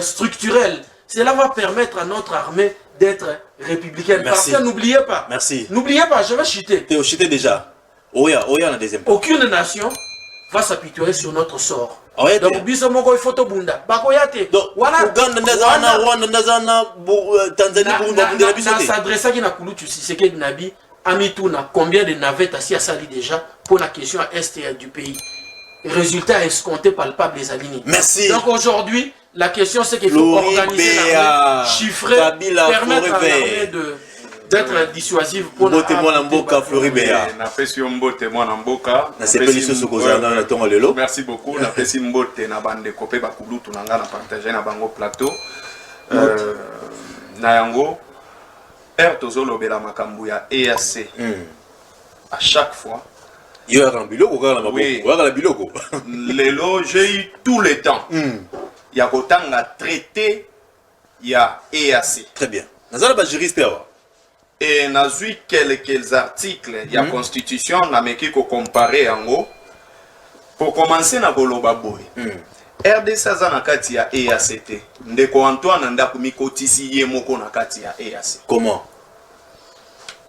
S4: structurelle, cela va permettre à notre armée d'être républicaine.
S1: Merci.
S4: Parce que n'oubliez pas,
S1: merci.
S4: N'oubliez pas, je vais chuter.
S1: Tu as chuté déjà. Oya, la deuxième.
S4: Aucune nation va s'apitoyer sur notre sort.
S1: Ouais,
S4: donc, bisomoko il faut to bunda. Bakoyate.
S1: Donc, Ouganda, Ndazana, Rwanda, Ndazana, Tanzanie, Burundi,
S4: na s'adresse à qui na Kouloutu Tshisekedi Nabi, Amituna, combien de navettes assis à Sali déjà pour la question à est du pays. Résultat escompté palpable les alignés.
S1: Merci.
S4: Donc aujourd'hui, la question c'est qu'il faut organiser l'armée, chiffrer, permettre à l'armée d'être dissuasive pour
S1: la mboka Floribert.
S5: Merci beaucoup. Na pesi mbote na bande kopé ba kulutu na nga na partager na bango plateau. Na yango tozolo bela makambu ya EAC. À chaque fois
S1: oui.
S5: Lelo, j'ai eu tout le temps. Il y a autant à traiter, il y a EAC.
S1: Très bien.
S5: Et nous avons vu quelques articles, il y a Constitution, on a comparé en haut. Pour commencer, na Goloba Boy. RDC Zanakati ya EACT. Ndeko Antoine Ndakumikotisi Yemoko Nakati ya EAC.
S1: Comment?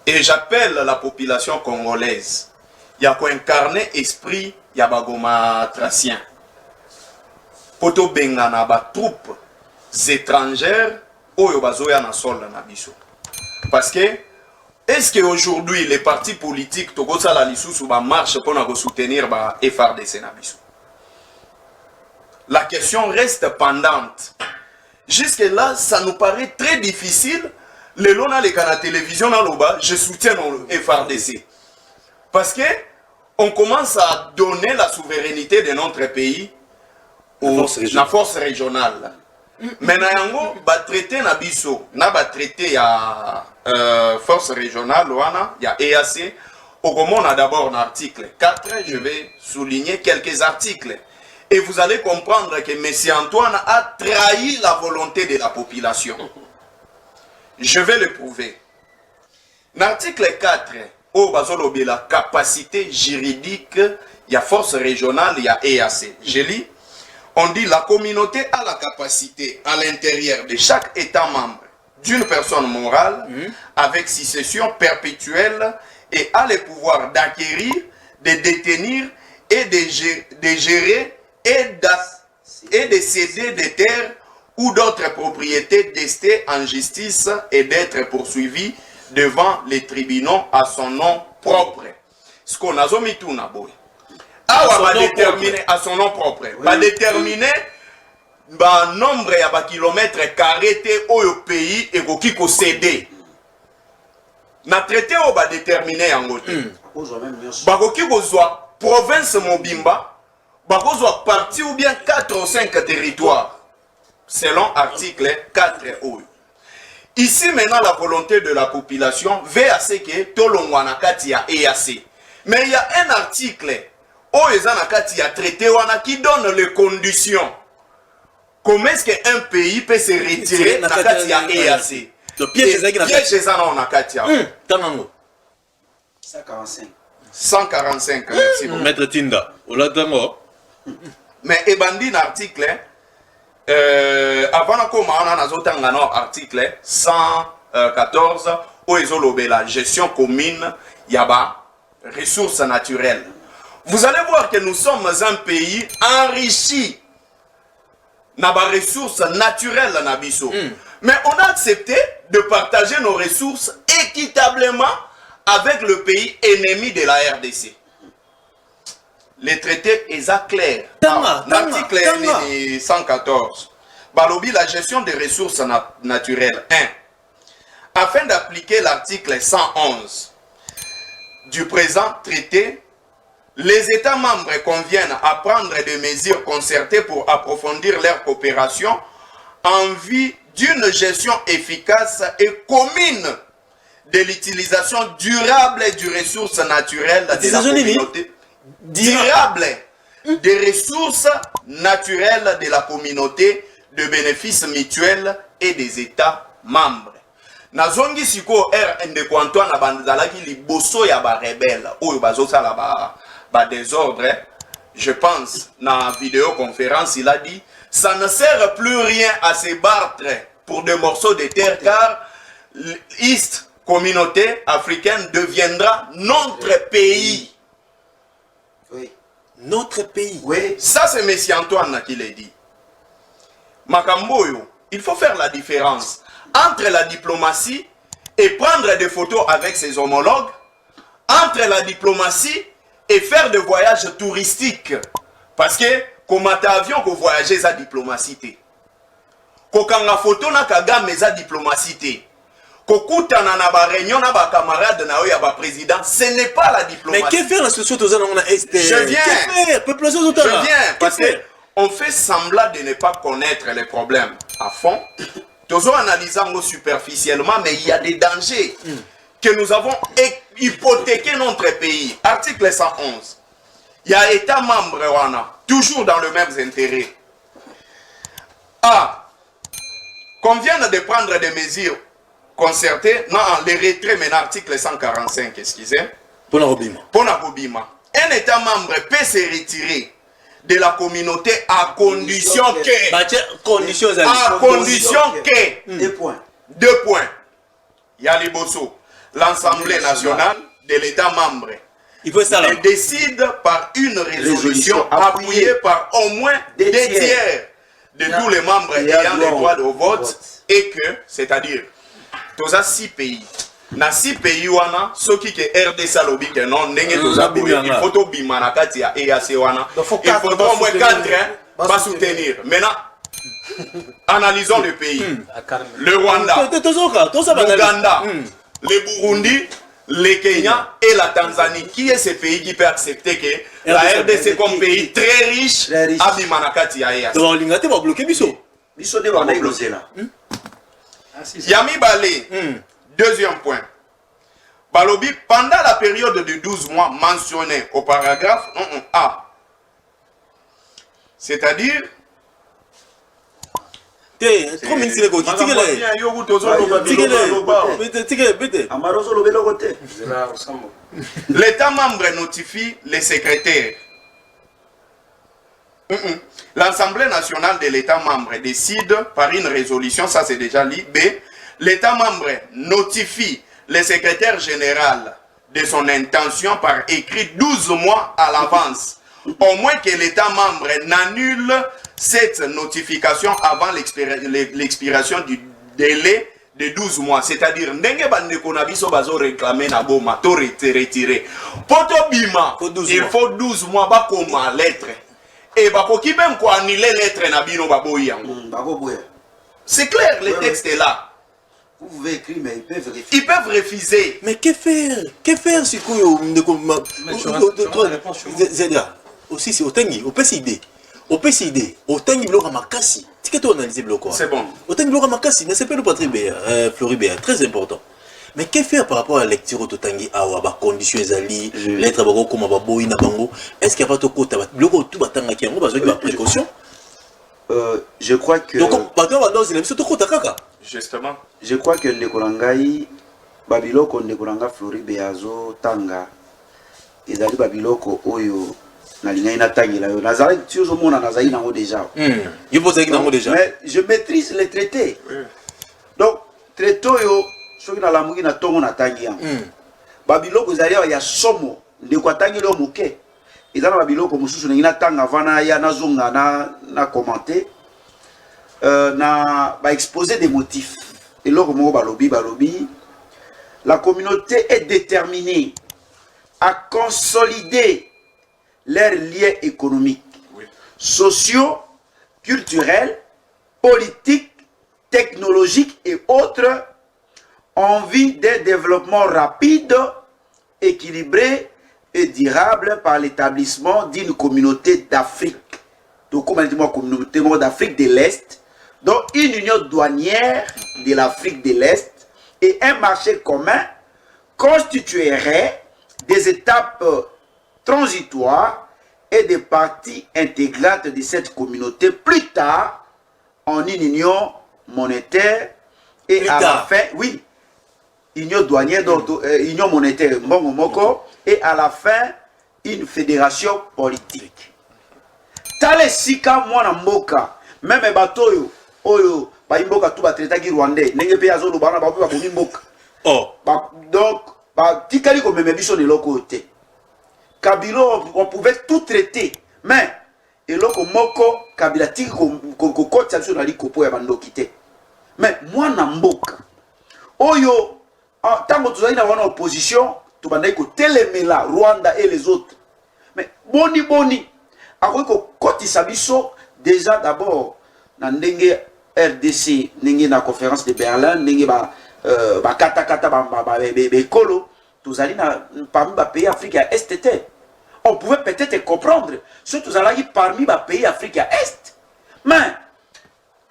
S5: Et j'appelle la population congolaise. Il y a quoi incarner esprit ya bagoma tracien. Poto bengana ba troupes étrangères oyo bazoya na solda na biso. Parce que est-ce que aujourd'hui les partis politiques togosa la lisusu ba marche pour na soutenir ba FRDC na biso? La question reste pendante. Jusque là, ça nous paraît très difficile. Le long à la télévision dans l'Oba, je soutiens le FRDC. Parce que on commence à donner la souveraineté de notre pays la force régionale. Maintenant, on va traiter Nabiso, on va traiter la force régionale, il y a EAC. On a d'abord un article 4, je vais souligner quelques articles. Et vous allez comprendre que M. Antoine a trahi la volonté de la population. Je vais le prouver. L'article 4, la capacité juridique, il y a force régionale, il y a EAC. Je lis, on dit la communauté a la capacité à l'intérieur de chaque État membre d'une personne morale avec succession perpétuelle et a le pouvoir d'acquérir, de détenir et de gérer et de céder des terres ou d'autres propriétés testées en justice et d'être poursuivi devant les tribunaux à son nom propre. Ce qu'on a mis tout n'a beau. Ah, va déterminer à son nom propre. Va déterminer le nombre de kilomètres carrés au pays et qui ko cédé. Na traité au va déterminer en côté. Ba ko ki ko soit province Mobimba, ba ko soit parti ou bien 4 ou 5 territoires selon article 4 O. Ici maintenant la volonté de la population veut à ce que tolongwana kati ya EAC. Mais il y a un article traité qui donne les conditions. Comment est-ce qu'un pays peut se retirer de la EAC?
S1: Le piège c'est ça.
S2: 145.
S5: 145, merci beaucoup.
S1: Maître Tinda.
S5: Mais ebandi l'article, avant de article 114, où ils ont la gestion commune, yaba ressources naturelles. Vous allez voir que nous sommes un pays enrichi dans les ressources naturelles. Mais on a accepté de partager nos ressources équitablement avec le pays ennemi de la RDC. Les traités sont clairs. L'article 114. Balobi, la gestion des ressources naturelles. 1. Afin d'appliquer l'article 111 du présent traité, les États membres conviennent à prendre des mesures concertées pour approfondir leur coopération en vue d'une gestion efficace et commune de l'utilisation durable des ressources naturelles de la communauté. Durable des ressources naturelles de la communauté, de bénéfices mutuels et des États membres. Nazongi siko ndeko Antoine abandalaki liboso ya ba rebelle oyo bazosala ba désordre. Je pense dans la vidéoconférence il a dit ça ne sert plus rien à se battre pour des morceaux de terre car l'East communauté africaine deviendra notre pays.
S2: Oui.
S1: Notre pays.
S2: Oui.
S5: Ça c'est M. Antoine qui l'a dit. Makamboyo, il faut faire la différence entre la diplomatie et prendre des photos avec ses homologues, entre la diplomatie et faire des voyages touristiques. Parce que, comme tu avion que voyager sa diplomatie. Quand la photo na kagame sa diplomatie. Kokuta na ba réunion na ba camarade na ya ba président, ce n'est pas la diplomatie.
S1: Mais que faire la situation aux on a est?
S5: Je viens.
S1: Je
S5: viens parce que on fait semblant de ne pas connaître les problèmes à fond. Toujours analysant superficiellement, mais il y a des dangers que nous avons hypothéqué notre pays. Article 111. Il y a États membres, toujours dans le même intérêt. A. Conviennent de prendre des mesures concertées. Non, les retraits, mais l'article 145, excusez.
S1: Pour la Robima.
S5: Un État membre peut se retirer de la communauté à condition que... À condition que...
S2: 2 points.
S5: 2 points. Il y a les bossos. L'Assemblée nationale de l'État membre décide par une résolution appuyée par au moins des tiers de tous les membres ayant le droit de vote et que, c'est-à-dire, tous ces 6 pays. Dans 6 pays, ceux qui sont RDC lobby que non, il faut tout bimanakati ya EAC wana. Il faut au moins 4 pas soutenir. Maintenant, analysons le pays. Le Rwanda, l'Ouganda, le Burundi, le Kenya et la Tanzanie. Qui est ce pays qui peut accepter que la RDC comme pays très riche a bimanakati ya EAC? Yami Balé. Deuxième point. Balobi, pendant la période de 12 mois mentionnée au paragraphe A, c'est-à-dire... L'État membre notifie les secrétaires. L'Assemblée nationale de l'État membre décide par une résolution, ça c'est déjà dit, B, l'État membre notifie le secrétaire général de son intention par écrit 12 mois à l'avance au moins que l'État membre n'annule cette notification avant l'expiration du délai de 12 mois. C'est-à-dire, ndenge bande qu'on a biso bazo réclamer na boma, to retirer. Poto bima, il faut 12 mois ba comme lettre. Et ba ko ki même ko annuler lettre na bino baboyi yango. C'est clair, le texte est là.
S2: Vous pouvez écrire, mais
S5: ils peuvent refuser.
S1: Mais que faire? Que faire si aussi c'est au tangi, au PCD. Au PCD, au tangi bloc à Makassi. C'est que tu analyses le quoi.
S5: C'est bon.
S1: Au tangi bloc à Makassi, ne c'est pas le patrie Floribert, très important. Mais que faire par rapport à la lecture au tangi à conditions ali, lettre à comme à boy na bango? Est-ce qu'il n'y a pas de côté bloc tout batanga qui a besoin de précaution?
S2: Je crois que.
S1: Donc,
S5: justement.
S2: Je crois que le Korangai, Babiloko, le Koranga Floribeazo, Tanga, et Dali Babiloko, Oyo, Nalina Tangi, la Nazareth, tu es au monde à Nazaïna déjà. Mais je maîtrise les traités. Donc, traité, ceux qui ont la mouille, Tongo Natangi. Babiloko, Zaria, il y a Somo, de Kwatangi, le Mouké. Et dans la Babiloko, Moussou, il y a Tanga, Vana, ya Nazunga, na commenté. Na exposer des motifs. Et là, la communauté est déterminée à consolider leurs liens économiques, sociaux, culturels, politiques, technologiques et autres en vue d'un développement rapide, équilibré et durable par l'établissement d'une communauté d'Afrique. Donc, comment dit-moi communauté d'Afrique de l'Est, donc une union douanière de l'Afrique de l'Est et un marché commun constitueraient des étapes transitoires et des parties intégrantes de cette communauté plus tard en une union monétaire et plus à tard. La fin, oui, union douanière, donc union monétaire, et à la fin, une fédération politique. Tale sika mwana mboka, même bateau oyo ba imboka tout ba traiter ki rwandais ndenge pe azolo bana ba ba komi mboka. Oh. Donc ba tikali ko meme biso de l'autre. Kabilo on pouvait tout traiter, mais eloko moko kabila tiki ko kotsa biso na likopo ya bandoki te. Mais mwana mboka oyo tango tozali na wana opposition to bandai ko telemela Rwanda et les autres. Mais boni ako kotisa biso déjà d'abord na ndenge RDC ndenge na conférence de Berlin ndenge ba kata ba kolo tozali na parmi ba pays Afrique à Est. On pouvait peut-être comprendre ce tozalaki parmi ba pays Afrique à Est, mais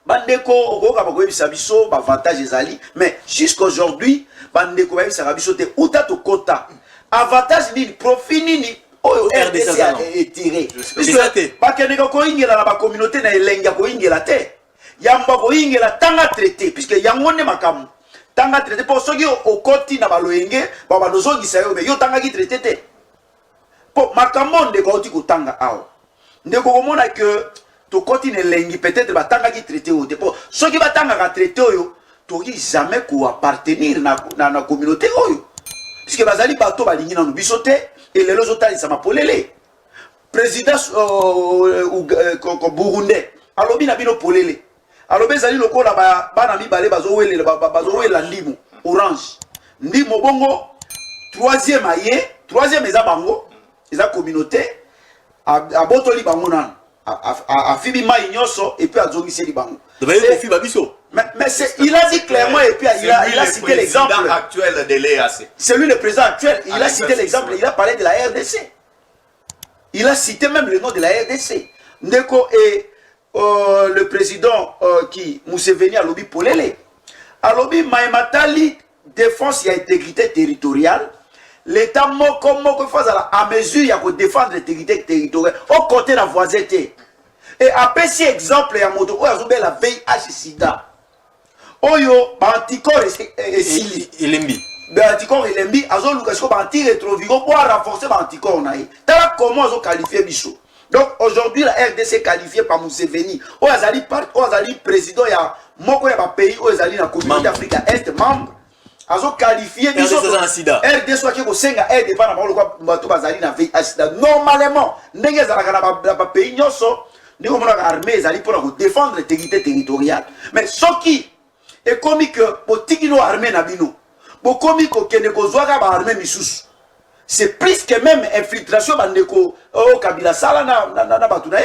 S2: bandeko okoka bakoyebisa biso ba avantage ezali, mais jusqu'aujourd'hui bandeko bayebisa biso te uta to kota avantage nini profit nini oyo RDC a tiré. Bakende ko ingela na ba communauté na elenga ko ingela te. Yamba ko ingela tanga traité puisque yango ne makamu. Tanga traité pour soki okoti na baloyenge ba bazongisa yo mais yo tanga ki traité te. Po makamu de ko ti ko tanga awo. Ndeko komona que to koti na elengi peut-être ba tanga ki traité o te. Po soki ba tanga ka traité oyo to ki jamais ko appartenir na communauté oyo. Puisque bazali bato balingi na biso te. Et les autres, ça m'a polélé. Président burundais, alobi na bino polélé. Alobi zali loko la ba na mi balé bazowele la ndimo orange. Ndimo bongo troisième aye, troisième eza bango, eza communauté a botoli bango nan. A fibi mai nyoso et puis a zongiseli bango. Mais il a dit clairement et puis il a cité l'exemple
S5: actuel de l'EAC.
S2: C'est lui le président actuel. Il a cité l'exemple. Il a parlé de la RDC. Il a cité même le nom de la RDC. Ndeko et le président qui Museveni a lobby polélé. A lobby Maïmatali défense et intégrité territoriale. L'État moko face à mesure il y a pour défendre l'intégrité territoriale au côté de la voisinité. Et après si exemple ya moto o azobe la VIH sida. Oyo ba anticorps et sili
S1: elembi.
S2: Ba anticorps elembi azo luka ko ba antirétroviral pour renforcer ba anticorps naï. Tala comment azo qualifier biso. Donc aujourd'hui la RDC qualifiée par Museveni. O azali président ya moko ya ba pays o azali na communauté Afrique Est membre. azo qualifié biso RD soit ko senga RD pa na ba ko bato bazali na accident normalement ndenge ezalaka na ba pays nyoso ndeko mona armée ezali pour défendre l'intégrité territoriale mais soki et comme que botiki no armée na bino bo komi ko kende ko zwaka ba armée misusu c'est plus que même infiltration bandeko au Kabila sala na batuna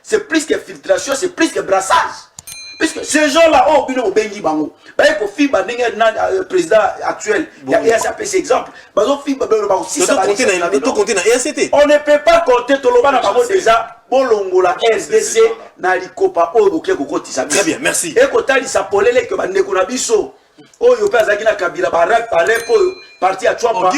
S2: c'est plus que infiltration c'est plus que brassage. Puisque ces gens-là, oh, bino bengi bango. Bah, il faut faire le président actuel. Il y a EACP, exemple. Bah, on fait on ne peut pas compter tout le monde déjà. Bolongo la SDC na likopa o boke ko kotisa.
S1: Très bien, merci.
S2: Et ko tali sa polele ke bandeko na biso. Oh, yo pa zaki na Kabila barak palepo parti à Chouapa.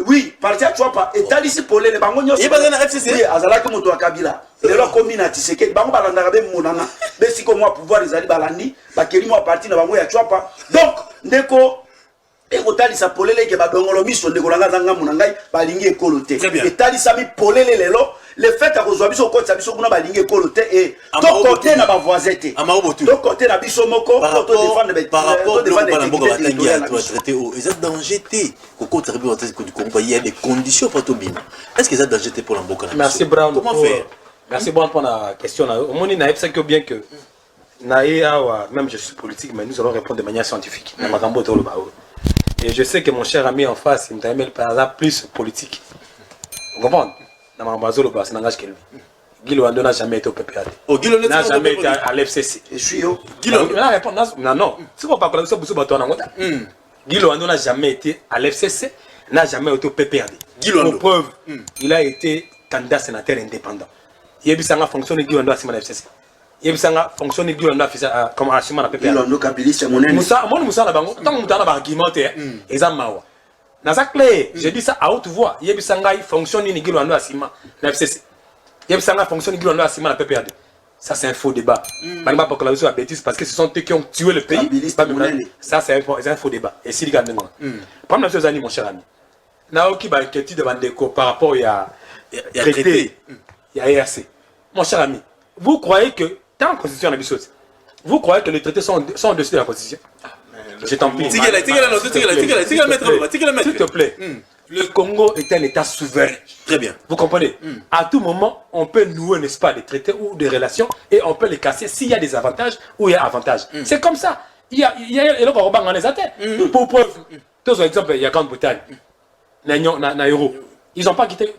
S2: Oui, parti à Chouapa. Et tali si polele bango nyoso.
S1: Il bazana FCC.
S2: Oui, azalaki moto wa Kabila. Lelo komi na Tshisekedi bango balanda be monana. Mais si ko moi pouvoir ezali balandi, ba keli moi parti na bango ya Chouapa. Donc, ndeko et ko tali sa polele ke ba dongolo miso ndeko langa zanga munangai balingi ekolote. Et tali sa mi polele lelo. Le fait que vous avez au côté de la balingue coloté et tout côté na ba voisin té. Tout côté na biso moko
S1: par rapport au traité au est danger té koko tribu du Congo il y a des conditions pour Tobin. Est-ce que ça danger té pour l'amboka?
S3: Merci Brown.
S1: Comment faire?
S3: Merci Brown pour la question. Au moins il n'a pas que bien que même je suis politique mais nous allons répondre de manière scientifique. Et je sais que mon cher ami en face il me par exemple plus politique. Vous comprenez? Guilo n'a jamais été au PPAD. N'a jamais été à l'FCC.
S2: Je suis au
S3: Guilo. Non. C'est pas que Guilo n'a jamais été à l'FCC, n'a jamais été au PPAD. Pour preuve, il a été candidat sénateur indépendant. Il y a fonctionné Guilo à Simon FCC. Il y a fonctionné Guilo comme à Simon PPAD.
S2: Guilo Kabilis c'est mon ennemi.
S3: Moussa la bango. Tant que vous argumenté, Ezamawa. Dans sa clé, je dis ça à haute voix. Il y a des gens qui fonctionnent ni Guilo à Simon FCC. Il y a des gens qui fonctionnent ni Guilo à Simon PPAD. Ça c'est un faux débat. Pas pour que la chose bêtise parce que ce sont eux qui ont tué le pays. Ça c'est un faux débat. Et si les gars Prends la chose à mon cher ami. Naoki va inquiéter devant des cours par rapport à traité, il y a EAC. Mon cher ami, vous croyez que dans la constitution de la vous croyez que les traités sont au-dessus de la constitution? Je t'en prie. S'il te plaît, le Congo est un État souverain.
S1: Très bien.
S3: Vous comprenez? À tout moment, on peut nouer, n'est-ce pas, des traités ou des relations et on peut les casser s'il y a des avantages ou il y a avantages. C'est comme ça. Il y a les attaques. Pour preuve, tous exemple, il y a Grande-Bretagne, Nairo. Ils n'ont pas quitté.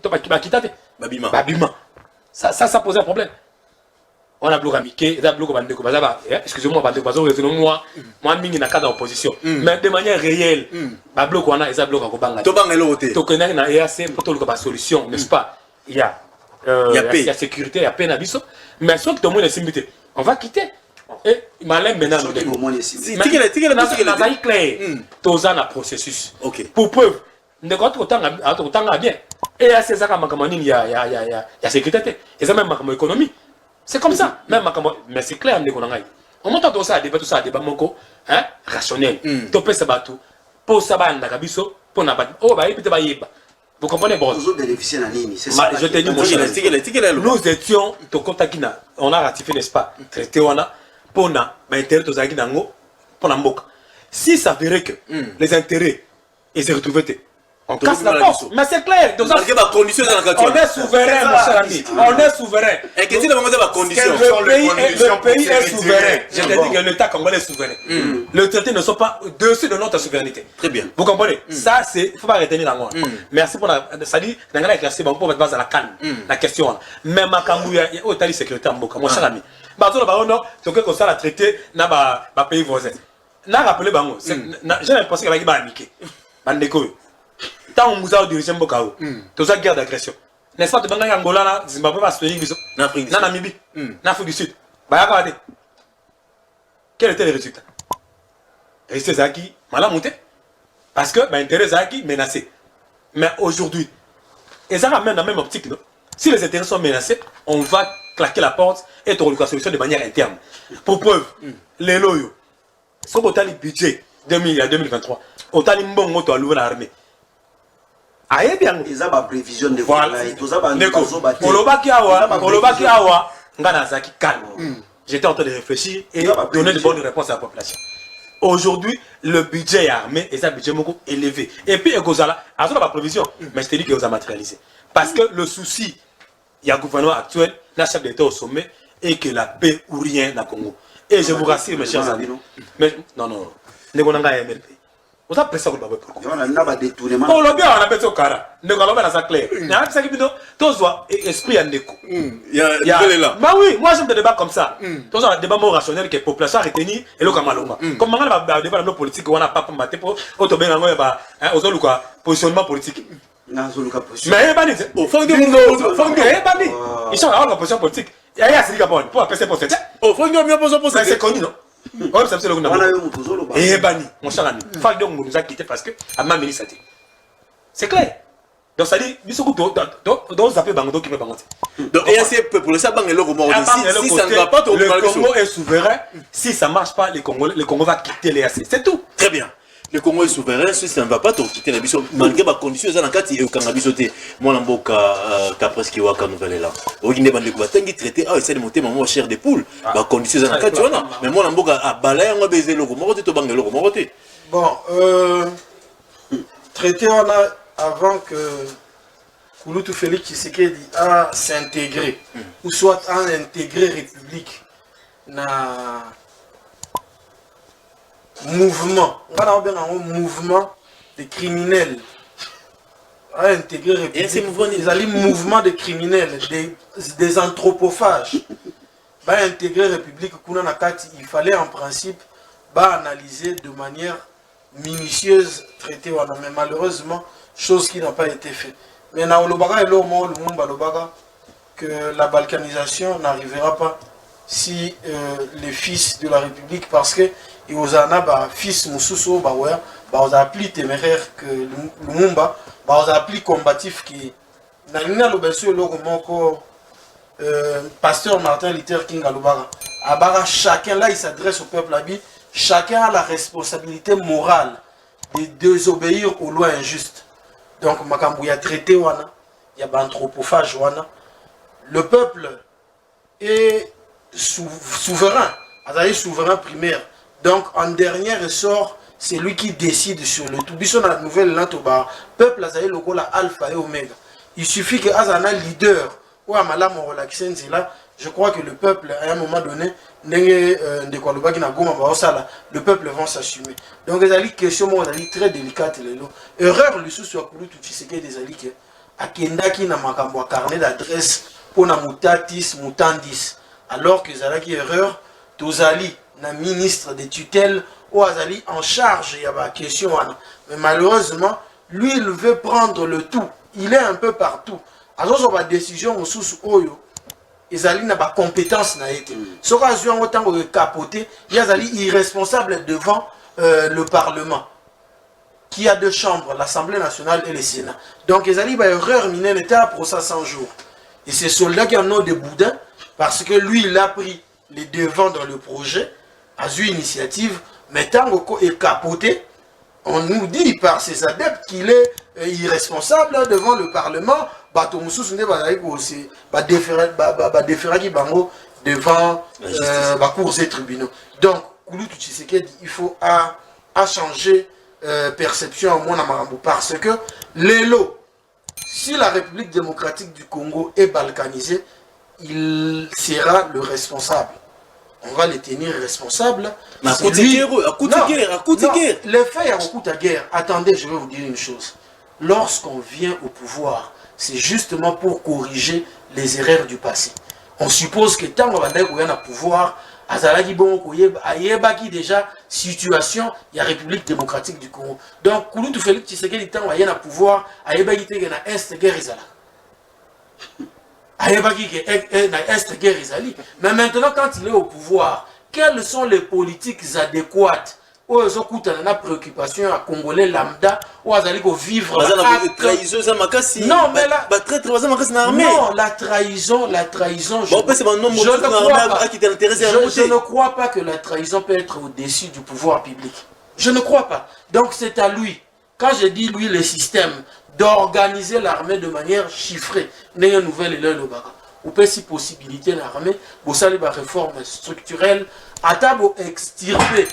S3: Babima. Ça pose un problème. On a bloqué Mickey, on a bloqué Bandeko. Excusez-moi, Bandeko, moi, je suis en opposition. Mais de manière réelle, on a bloqué Banga. Donc, on a une EAC pour trouver une solution, n'est-ce pas? Il y a sécurité, il y a peine à biso. Mais sauf que tout le monde est simulé. On va quitter. Et malin maintenant, nous devons. C'est clair. Tous un processus. Pour preuve, nous devons autant bien. Et à ces accords, il y a sécurité. Et ça même économie. C'est comme ça, même mais c'est clair, on monte tout ça à débat, rationnel. Topé ça batou, pour ça pour vous comprenez bon? Je te dis mon cher, nous étions on a ratifié n'est-ce pas traité pour na intérêt pour Mboka. Si ça verrait que les intérêts et se retrouver on casse la porte, mais c'est clair. On est souverain, mon cher ami. On est souverain. Le pays est souverain. Je te dis que l'État congolais est souverain. Les traités ne sont pas au-dessus de notre souveraineté.
S1: Très bien.
S3: Vous comprenez? Ça, c'est. Il ne faut pas retenir la moi. Merci pour la. Ça dit, dans la question, on peut mettre à la calme. La question. Mais ma cambouille, il y a autant de sécurité en Mboka, mon cher ami. Bateau, non, c'est que ça, la traité, n'a pas pays voisin. N'a rappelé, j'ai l'impression qu'il y a un Mickey. Bandeko. Tant on vous a dirigé Mboka, tout ça guerre d'agression. N'est-ce pas, de Bangladesh, Angola, Zimbabwe va se tenir dans Namibie, dans l'Afrique du Sud. Quel était le résultat? Rester Zaki, mal à monter. Parce que l'intérêt Zaki menacé. Mais aujourd'hui, et ça ramène dans la même optique, non? Si les intérêts sont menacés, on va claquer la porte et trouver la solution de manière interne. Pour preuve, les loyaux, si on a le budget 2023, on a le à l'ouvrir l'armée. Aïe bien.
S2: Ils ont ma prévision de
S3: voilà. J'étais en train de réfléchir et donner de bonnes réponses à la population. Aujourd'hui, le budget armé est un budget beaucoup élevé. Et puis, il y a ma prévision, mais je te dis qu'il a matérialisé. Parce que le souci, il y a un gouvernement actuel, la chef d'État au sommet, et que la paix ou rien dans le Congo. Et je vous rassure, mes chers amis. Mais non, nous avons un MLP. Vous avez pressé pour le pourquoi.
S2: On a détournement.
S3: Oh, le bien, on a fait ça, cara. Nous allons mettre ça clair. Il y a un petit peu de temps, esprit en écho.
S1: Il y a là.
S3: Bah oui, moi j'aime des débats comme ça. Tous un débat more rationnel que la population a retenu et le Kamaloma. Comme on a un débat politique, on a pas pour mater pour autobé aux positionnement politique. Mais il pas dit. Au fond du monde, ils sont là en position politique. Il y a un Gabon pour appeler pour cette. Au fond, il y a une position pour cette. C'est connu, non? On a c'est le gouvernement. Et bani, mon cher ami. Faut que nous a quitté parce que à ma ministre c'est clair. Donc ça dit, il faut que donc ça peut bango qui me bango.
S1: Donc EAC pour le saban et le Congo si ça ne va pas
S3: le Congo est souverain. Si ça marche pas, le Congo va quitter l'EAC. C'est tout.
S1: Très bien. Le Congo est souverain, si ça ne va pas quitter la mission, malgré ma condition, ça n'a qu'à dire que Kangabisoté, moi, l'amboka, presque Waka nouvelle là. Au Guinée, bande de Kouatangi traité, c'est de monter ma chair des poules. Ma condition, ça n'a qu'à dire, mais moi, l'amboka a balayé, on va baiser le Congo, tu bangue le Congo.
S4: Bon, traité, on a, avant que Kouloutou Félix Tshisekedi a s'intégrer, ou soit a intégré République, na mouvement, on va bien un mouvement de criminels à intégrer les mouvements de criminels, des anthropophages. Va intégrer République, il fallait en principe analyser de manière minutieuse traité, mais malheureusement, chose qui n'a pas été faite. Mais que la balkanisation n'arrivera pas si les fils de la République, parce que et aux anaba fils mususu bawer ba appli téméraire que Lumumba ba appli combatif qui na nina lo beso logo moko pasteur Martin Luther King alobara abara chacun là il s'adresse au peuple abi chacun a la responsabilité morale de désobéir aux lois injustes. Donc makambu ya traité wana ya ba anthropophage wana le peuple est souverain, azali souverain primaire. Donc, en dernier ressort, c'est lui qui décide sur le tout. Bisson la nouvelle lantoba, peuple azali logo la alpha et oméga. Il suffit que azana leader ou amala mo relaxen là, je crois que le peuple à un moment donné le peuple va s'assumer. Donc azali question mo azali très délicate lelo. Erreur le sous sur Kouloutou Tshisekedi des ali que akendaki na makambo carnet d'adresse pour na mutatis mutandis alors que zalaki erreur tozali na ministre des tutelles ou azali en charge il y a la question mais malheureusement lui il veut prendre le tout, il est un peu partout alors sa décision sous oyo ezali na ba compétence na été so ka zwa autant que capoter il azali irresponsable devant le parlement qui a deux chambres, l'Assemblée nationale et le Sénat. Donc ezali ba erreur minée était à procès 100 jours et ces soldats qui en ont des boudins parce que lui il a pris les devants dans le projet a eu initiative, mais tant qu'on est capoté, on nous dit par ses adeptes qu'il est irresponsable devant le Parlement. Bato Moussous ne va pas déférer devant la cours et tribunaux. Donc, Kouloutou Tshisekedi, il faut changer perception au monde parce que l'élo, si la République démocratique du Congo est balkanisée, il sera le responsable. On va les tenir responsables.
S1: Mais à coup de guerre.
S4: Les faits à coup de guerre. Attendez, je vais vous dire une chose. Lorsqu'on vient au pouvoir, c'est justement pour corriger les erreurs du passé. On suppose que tant qu'on va au pouvoir, azalaki bon ayebaki déjà situation, il y a République démocratique du Congo. Donc Kouloutou Félix Tshisekedi tant qu'on va pouvoir, ayebaki te na est guerre izala. Mais maintenant, quand il est au pouvoir, quelles sont les politiques adéquates où ils ont la préoccupation à Congolais lambda ou à vivre non, mais la trahison, je ne crois pas que la trahison peut être au-dessus du pouvoir public. Je ne crois pas. Donc c'est à lui. Quand je dis lui, le système d'organiser l'armée de manière chiffrée. N'est une nouvelle et le baga. Ou peut si possibilité l'armée, vous savez la réforme structurelle, à table extirper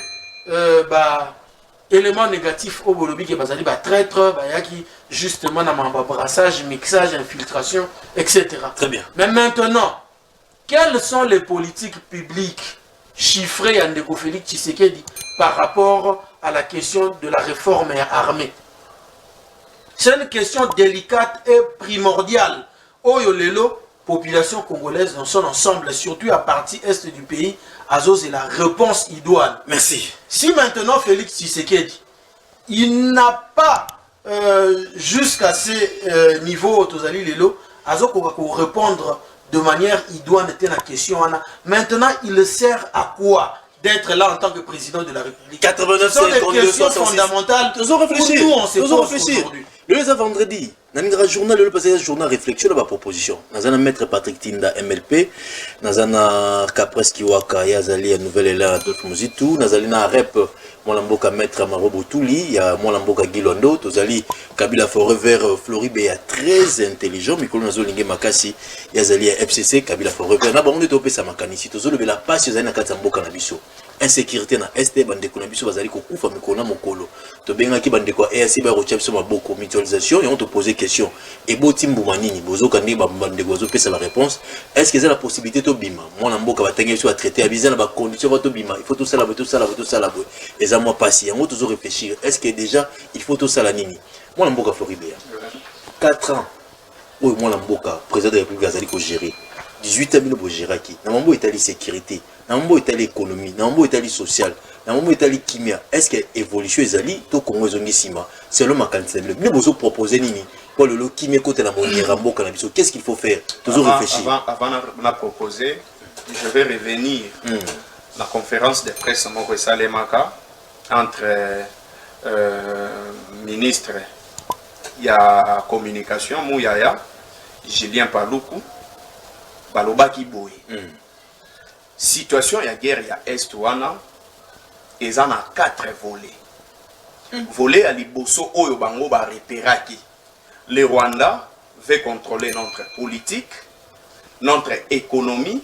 S4: élément négatif au Bolobi qui bazali traître, qui justement dans ma brassage, mixage, infiltration, etc.
S1: Très bien.
S4: Mais maintenant, quelles sont les politiques publiques chiffrées à Ndeko Félix Tshisekedi par rapport à la question de la réforme armée? C'est une question délicate et primordiale. Oyo lelo, population congolaise dans son ensemble, surtout à partie est du pays, Azos est la réponse idoine.
S1: Merci.
S4: Si maintenant Félix Tshisekedi, il n'a pas jusqu'à ces niveaux, Tozali Lelo, Azos pour répondre de manière idoine était la question. Maintenant, il sert à quoi d'être là en tant que président de la République?
S1: 89,
S4: ce sont des questions fondamentales.
S1: Nous allons réfléchir.
S4: Pour nous, on se pose aujourd'hui.
S1: Le vendredi, dans le journal, le passé journal réflexion de ma proposition. Nous allons mettre Patrick Tinda MLP, nous allons Capres Kiwaka Yazali à Nouvelle Élan Adolphe Mouzitou, nous allons Rep Molamboka Maître Amarobo Touli, il y a Molamboka Gilondo, nous allons Kabila Forever Floribé, il y a très intelligent, mais quand nous allons Makassi, Yazali FCC, Kabila Forever, nous allons topé sa makanisi, nous allons la passe, nous allons Katamboka Nabiso. Insécurité na este bandeko na biso bazali kokufa mikona mokolo to benga ki bandeko EAC ba rocha biso maboko mutualisation et on te poser question et boti mbuma nini bozoka ndi ba bandeko bazo pesa la réponse est-ce que c'est la possibilité to bima mwana mboka batenge biso a traiter à biza na ba condition ba to bima il faut tout ça la et ça moi passer on toujours réfléchir est-ce que déjà il faut tout ça la nini mwana mboka Floribé 4 ans oui mwana mboka président de la République azali ko gérer 18 ans pour gérer qui na mambo itali sécurité na mambo itali économie na mambo itali social na mambo itali kimia est-ce que évolution ezali to Congo zongi sima selon ma qualité mais bozo proposer nini pour le kimia côté la monnière mboka na biso qu'est-ce qu'il faut faire toujours réfléchir
S5: avant la proposer je vais revenir la conférence de presse moko salemaka entre ministre il y a communication Mouyaya Julien Paluku balobaki boy situation ya guerre ya est wana eza na 4 volets volet à liboso oyo bango ba repéraki le Rwanda veut contrôler notre politique notre économie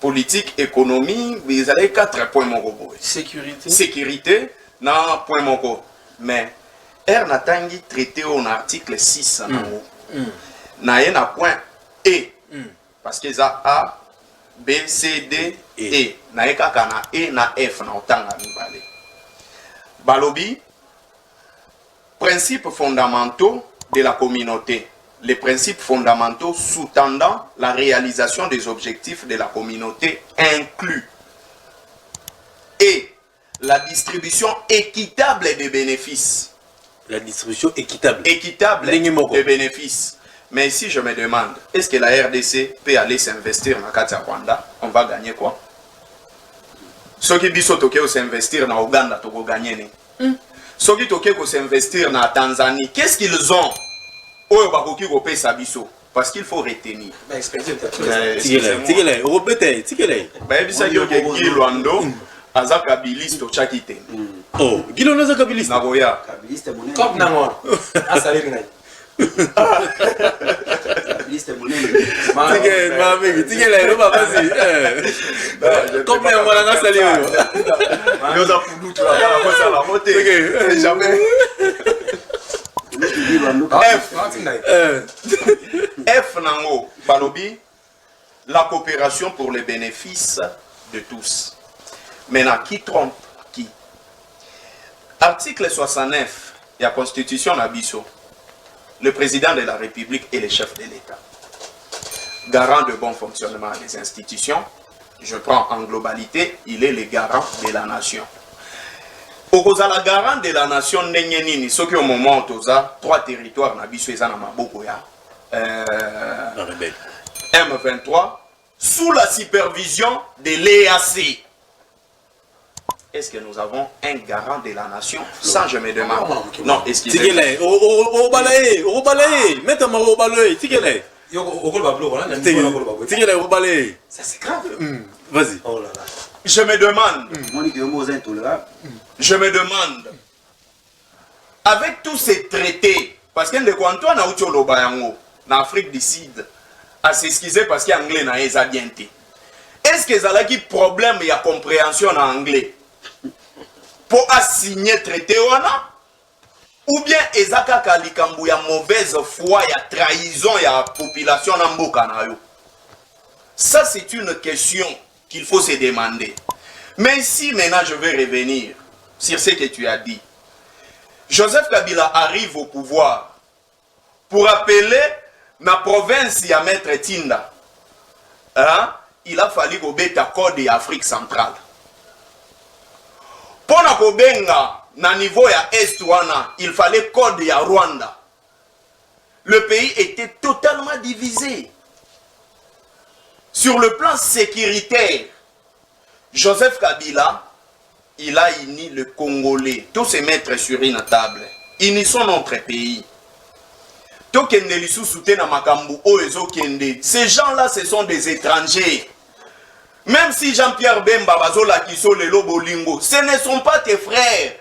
S5: politique économie ils allaient 4 points moko boy sécurité na point moko mais natangi traité en article 6 na ye na point E parce que ça A B C D E na ye kaka na E na F na otanga mibale balobi principes fondamentaux de la communauté les principes fondamentaux sous-tendant la réalisation des objectifs de la communauté incluent et la distribution équitable des bénéfices
S1: la distribution équitable
S5: des bénéfices. Mais si je me demande, est-ce que la RDC peut aller s'investir dans le Rwanda? On va gagner quoi? Ceux qui disent qu'ils s'investir dans Ouganda, ils vont gagner. Ceux qui disent s'investir dans Tanzanie, qu'est-ce qu'ils ont? Parce qu'il faut retenir.
S1: Oh, Guilon a Kabiliste.
S5: Nagoya.
S2: Kabiliste monene.
S3: Comme Nango. Ah, ça arrive.
S2: Kabiliste monene.
S1: Comme les Molanga Sali.
S5: Nous avons pour nous tout la montée. Jamais. F Nango Balobi, la coopération pour les bénéfices de tous. Maintenant, qui trompe qui? Article 69 de la Constitution Nabiso. Le président de la République et le chef de l'État. Garant de bon fonctionnement des institutions. Je prends en globalité, il est le garant de la nation. La garant de la nation, ce qui au moment où 3 territoires Nabiso et Zanamaboko M23 sous la supervision de l'EAC. Est-ce que nous avons un garant de la nation? Ça, je me demande. Non, excusez-moi.
S3: Ça c'est grave.
S1: Vas-y.
S3: Oh là là.
S5: Je me demande, avec tous ces traités, parce que Antoine en Afrique du Sud, à s'excuser parce qu'il y a anglais dans les adientés. Est-ce est-ce que ça a un problème de compréhension en anglais pour signer traité ou bien ezaka kalikambu ya mauvaise foi, ya trahison, ya population en mboka na yo? Ça c'est une question qu'il faut se demander. Mais ici maintenant je vais revenir sur ce que tu as dit. Joseph Kabila arrive au pouvoir pour appeler la province ya Maître Tinda. Hein? Il a fallu qu'on bête code de Afrique centrale. Pour na kobenga na niveau ya Est wana, il fallait code ya Rwanda. Le pays était totalement divisé. Sur le plan sécuritaire, Joseph Kabila, il a uni le Congolais. Tous se mettre sur une table. Unissons notre pays. Ces gens-là, ce sont des étrangers. Même si Jean-Pierre Bemba, Bazola, Kiso, Lelo, Bolingo, ce ne sont pas tes frères.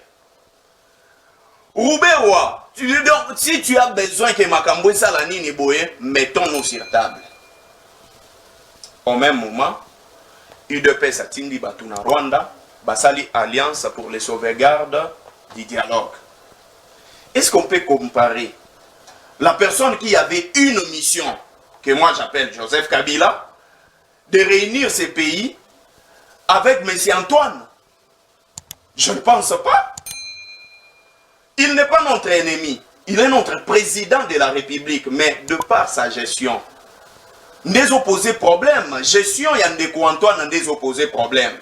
S5: Roubewa, si tu as besoin que Makambo et Salanini Boye, mettons-nous sur table. Au même moment, UDPS Atindi Batuna Rwanda, Basali Alliance pour les sauvegardes du dialogue. Est-ce qu'on peut comparer la personne qui avait une mission, que moi j'appelle Joseph Kabila, de réunir ces pays avec M. Antoine? Je ne pense pas. Il n'est pas notre ennemi. Il est notre président de la République, mais de par sa gestion, des opposés problèmes. Gestion, il y a des Antoine, des opposés problèmes.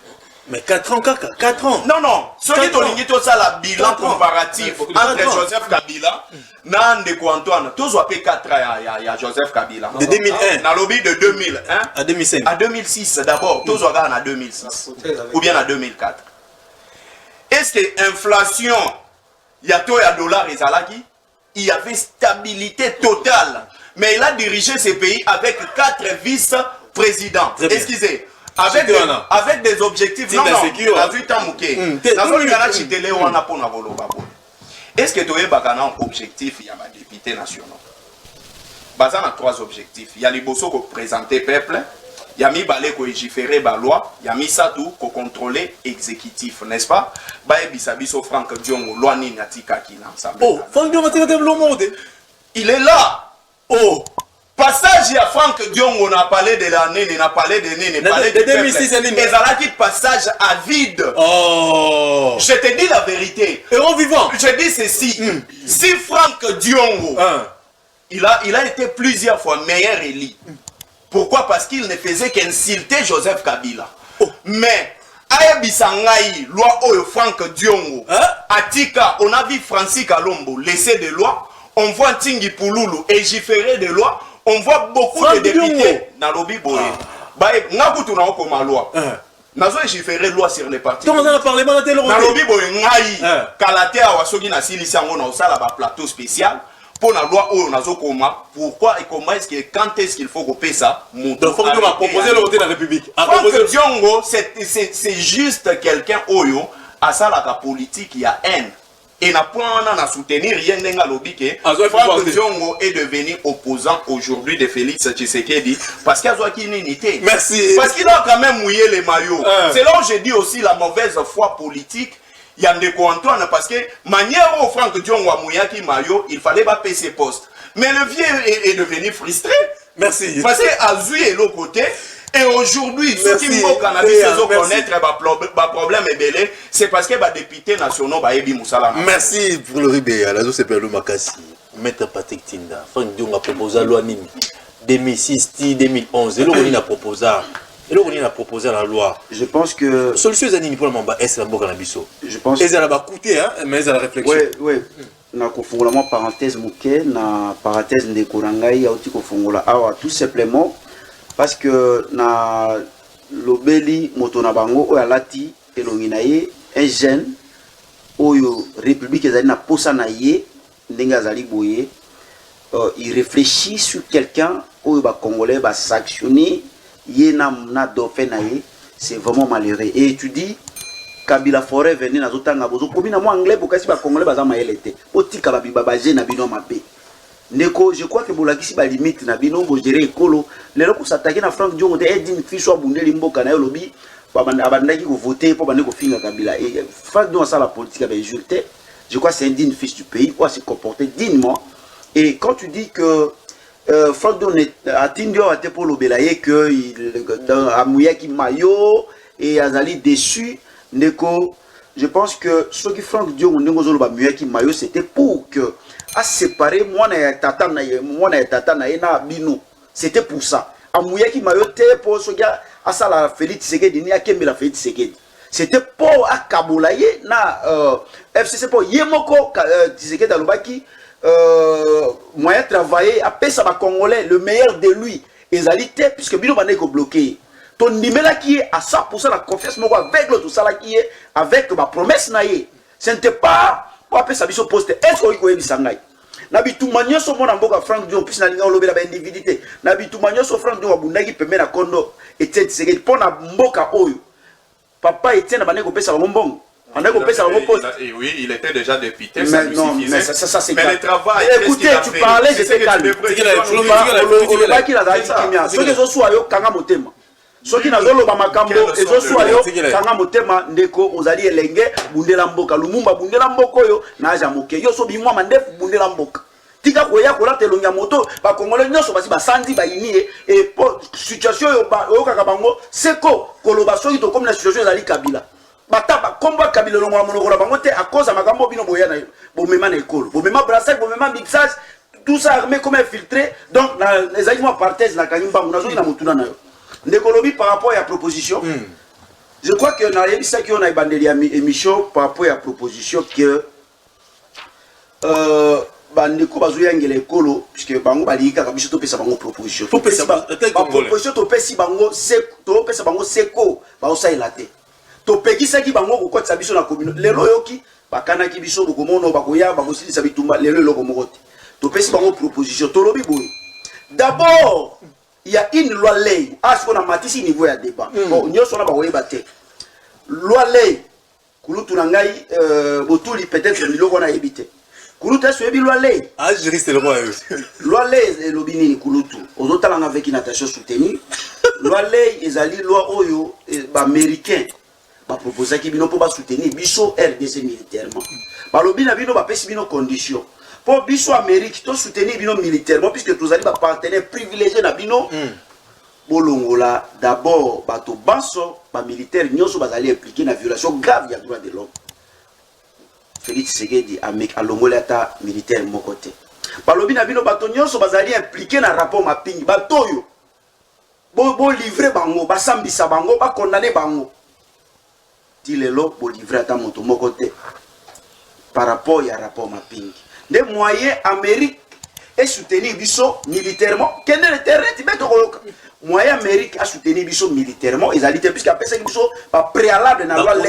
S1: Mais 4 ans, 4 ans.
S5: Non, non. Ce qui est tout ça, la bilan comparatif entre Joseph Kabila et Ndeko Antoine. Tous ont fait 4 ans, il y a Joseph Kabila.
S1: De 2001.
S5: Dans le lobby de 2000. Hein?
S1: À 2005.
S5: À 2006 d'abord. Tous ont gagné en 2006. Ou bien en 2004. Est-ce que l'inflation, il y a tout $, il y avait stabilité totale. Mais il a dirigé ces pays avec 4 vice-présidents. Excusez. Avec des objectifs. Non, non. Est-ce que tu as un objectif? Il y a des députés nationaux. Il y a 3 objectifs. Il y a les bosso qui présenter le peuple. Il y a mis balé qui légiférer la loi. Il y a mis ça tout qui contrôler l'exécutif, n'est-ce pas? Franck Diongo, loi ni natika qui ensemble.
S1: Oh, Franck Diongo,
S5: il est là. Oh. Passage à Franck Diongo, on a parlé de l'année, on a parlé de l'année, on a parlé de 2006. Et ça a passage à vide.
S1: Oh.
S5: Je te dis la vérité.
S1: Héros vivant.
S5: Je dis ceci. Si Franck Diongo, il a été plusieurs fois meilleur élu. Pourquoi? Parce qu'il ne faisait qu'insulter Joseph Kabila. Oh. Mais, Ayabisangaï, loi Franck Diongo, Atika, on a vu Francis Kalombo laisser des lois. On voit Tingi Pouloulou légiférer des lois. On voit beaucoup de députés dans le lobby boy. Nabutu na okoma loi. Nazo légiférer loi sur les partis.
S1: Comment on a parlé dans
S5: le lobby boy ngai kalate awasogi na silisi ngo na osala ba plateau spécial pour la loi oyo nazo koma. Pourquoi et comment est-ce que quand est-ce qu'il faut couper ça?
S1: Donc Franck Diongo a proposé le voter dans la République.
S5: Franck Diongo c'est juste quelqu'un oyo à ça la politique il y a haine. Et n'a pas soutenir rien dans lobby que Franck Diongo est devenu opposant aujourd'hui de Félix Tshisekedi parce qu'il a une unité.
S1: Merci.
S5: Parce qu'il a quand même mouillé les maillots. C'est là où je dis aussi la mauvaise foi politique. Il y a Ndeko Antoine parce que manière où Franck Diongo a mouillé qui maillot, il fallait pas payer ses postes. Mais le vieux est devenu frustré.
S1: Merci.
S5: Parce qu'Azui est l'autre côté. Et aujourd'hui, ceux qui m'ont connaître le problème est belé, c'est parce que les députés nationaux sont ébi Moussala.
S1: Merci pour le ribé. La zone s'appelle Makassi. Maître Patrick Tinda. Franck Diongo a proposé la loi Nimi 2006, 2011. Et là, on a proposé. Et là, on a proposé la loi.
S2: Je pense que.
S1: Solution est pour le Mamba est la Boka Nabiso.
S2: Je pense.
S1: Et ça va coûter, hein, mais ça la réflexion.
S2: Oui. Na kofungola parenthèse muke na parenthèse ndeko rangai auti kofungola awa tout simplement. Parce que na lobeli motona bango oyo alati elongi na ye un jeune oyo république ezali na posa na ye ndenge azali boye il réfléchit sur quelqu'un oyo ba congolais ba sanctionner ye na dauphin na ye, c'est vraiment malheureux. Et tu dis Kabila forêt venir na zotanga bozo komi na mo anglais pour kasi ba congolais baza maelete otika ba bibabaje na bino mabe Neko, je crois que bolakisi ba limite na bino bo gérer ekolo. Lelo ko s'attaquer na Franck Diongo te Edine Fiso abundeli mboka na yo lobi abandaki ko voter pour bande ko finga Kabila. Et Franck Diongo ça la politique avait injurté. Je crois que c'est un digne fils du pays, pour se comporter dignement. Et quand tu dis que Franck Diongo a tindio a te pour l'obelaye que dans Amouyaki Mayo et Azali déçu, Neko, je pense que ce qui Franck Diongo Ndengozolo ba Amouyaki Mayo c'était pour que à séparer moi na tata na bino, c'était pour ça. Amouyaki Mayo te pour ce gars à ça la Félix Tshisekedi ni akembe la Félix Tshisekedi. C'était pour akabolaye na FCC pour Yemoko Tshisekedi alobaki moyen travailler après ça va congolais le meilleur de lui ezalité puisque bino bande ko bloquer ton numéro qui est à 100% la confiance moko avec l'autre ça là qui est avec ma promesse naie ce n'était pas pour après ça biso poste est-ce qu'on ko yebisa ngai na bitumanya so mona mboka Franck Diongo puis na linga lobela ba individualité na bitumanya so Franck Diongo bundaki pembe na kondo et c'est pour na mboka oyo papa Etienne bande ko pesa ba mbongo.
S5: Oui, il était déjà député.
S2: Mais non, mais ça c'est
S5: mais le travail.
S2: Écoutez, tu parlais, j'étais calme. Ce que je sois yo kanga motema. Ce qui n'a pas makambo, et je sois yo kanga motema ndeko ozali elenge bundela mboka Lumumba bundela mboko yo na jamoke yo so bimwa mandef bundela mboka. Tika koya kola telonga moto ba congolais nyoso basi ba sandi ba inie et situation yo kaka bango seko koloba so to comme la situation ezali Kabila. Bataba combat Kabila longola monokola bango te à cause de makambo bino boya na bo mema na école bo mema brassage bo mema mixage tout ça armé comme infiltré donc les aliments partage na kanyumba munazo na mutuna na yo ndekolobi par rapport à la proposition je crois que na yebisa ki on a bandeli émission par rapport à la proposition que bandeko bazuya ngele ekolo puisque bango balika kabiso to pesa bango proposition to pesa proposition to pesi bango to pesa bango seko ba osa ilate to pekisa ki bango ko kotsa biso na communauté lelo yoki bakana ki biso ko mono bakoya bakosilisa bitumba lelo loko mokote to pesi bango proposition to lobi boy d'abord il y a une loi lei ce qu'on a matisi niveau ya débat bon nyoso na bakoyeba te loi lei kulutu na ngai botuli peut-être miloko na yebite kulutu so yebi loi lei
S1: juriste le roi
S2: loi lei lobini kulutu ozotala avec une attention soutenue loi lei ezali loi oyo ba américain ba proposer ki bino pour ba soutenir biso RDC militairement ba lobi na bino ba pesi bino condition pour biso Amérique to soutenir bino militairement puisque tous allez ba partenaire privilégié na bino bolongola d'abord ba to banso ba militaire nyoso bazali impliqué na violation grave ya droit de l'homme Félix Tshisekedi a longola ta militaire mon côté ba lobi na bino ba to nyoso bazali impliqué na rapport mapping ba toyo bo livrer bango ba sambisa bango ba condamner bango Tilelo pour livrer à mon côté par rapport à rapport mapping. Des moyens Amérique et soutenir biso militairement. Quel est le terrain Tibet moyen Amérique a soutenir biso militairement. Ils allaient puisque après ça biso pas préalable dans la loi.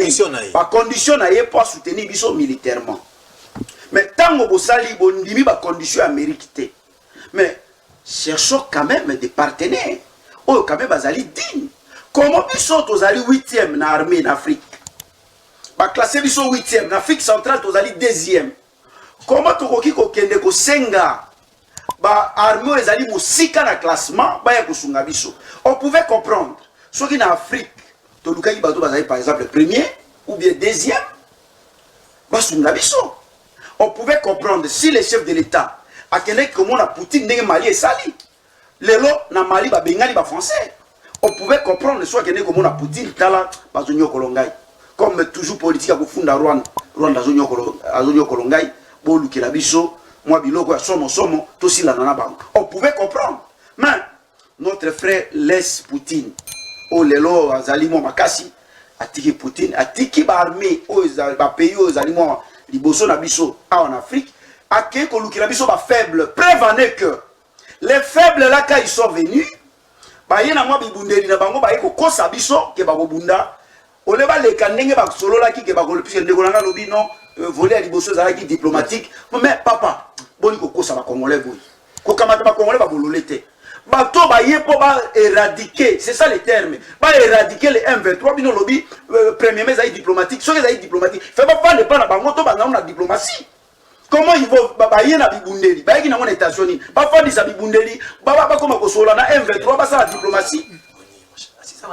S2: Pas condition pour soutenir biso militairement. Mais tant que vous sali bondimi pas condition Amérique té. Mais cherchons quand même des partenaires. Oh quand même bazali digne. Comment biso tozali 8e na armée en Afrique. Ba classé biso 8e, en Afrique centrale tozali 2e. Comment tokoki ko kende ko senga ba armée ezali musika na classement ba ya kusunga biso. On pouvait comprendre ceux qui en Afrique to lukai bato bazali par exemple premier ou bien 2e ba sunga biso. On pouvait comprendre si les chefs de l'état a kende comme on a Poutine ndenge Mali et Sali. Lelo na Mali ba bengali ba français. On pouvait comprendre soit kende comme on a Poutine tala ba zonyo kolongai. Comme toujours politique à Kufunda Rwanda Azonyo Kolongai, Bolu Kilabiso, moi Biloko à Somo, Tosi la Nanaban. On pouvait comprendre. Mais notre frère laisse Poutine. Oh Lelo Azalimo Makasi, Atiki Poutine, Atiki Barmé, oh pays aux aliments, Liboso Nabiso, en Afrique, Ake Kolukilabiso va faible. Prévenez que les faibles là, quand ils sont venus, bah y en a moi Bibundeli na bango, bah y ko Sabiso, qui est Babunda. Oleba le kanenge ba solo la ki ke ba ko puisque ndekolanga lobi non voler à liboso za ki diplomatique mais papa boni ko kosa ba congolais boy ko kamata ba congolais ba bololete ba to ba yepo ba éradiquer c'est ça le terme ba éradiquer les M23 bino lobi premier mais za diplomatique so za diplomatique fait pas ne pas na bango to ba na diplomatie Comment ils vont bailler na bibundeli baiki na mon États-Unis ba fandi sa bibundeli ba koma ko sola na M23 ba sa la diplomatie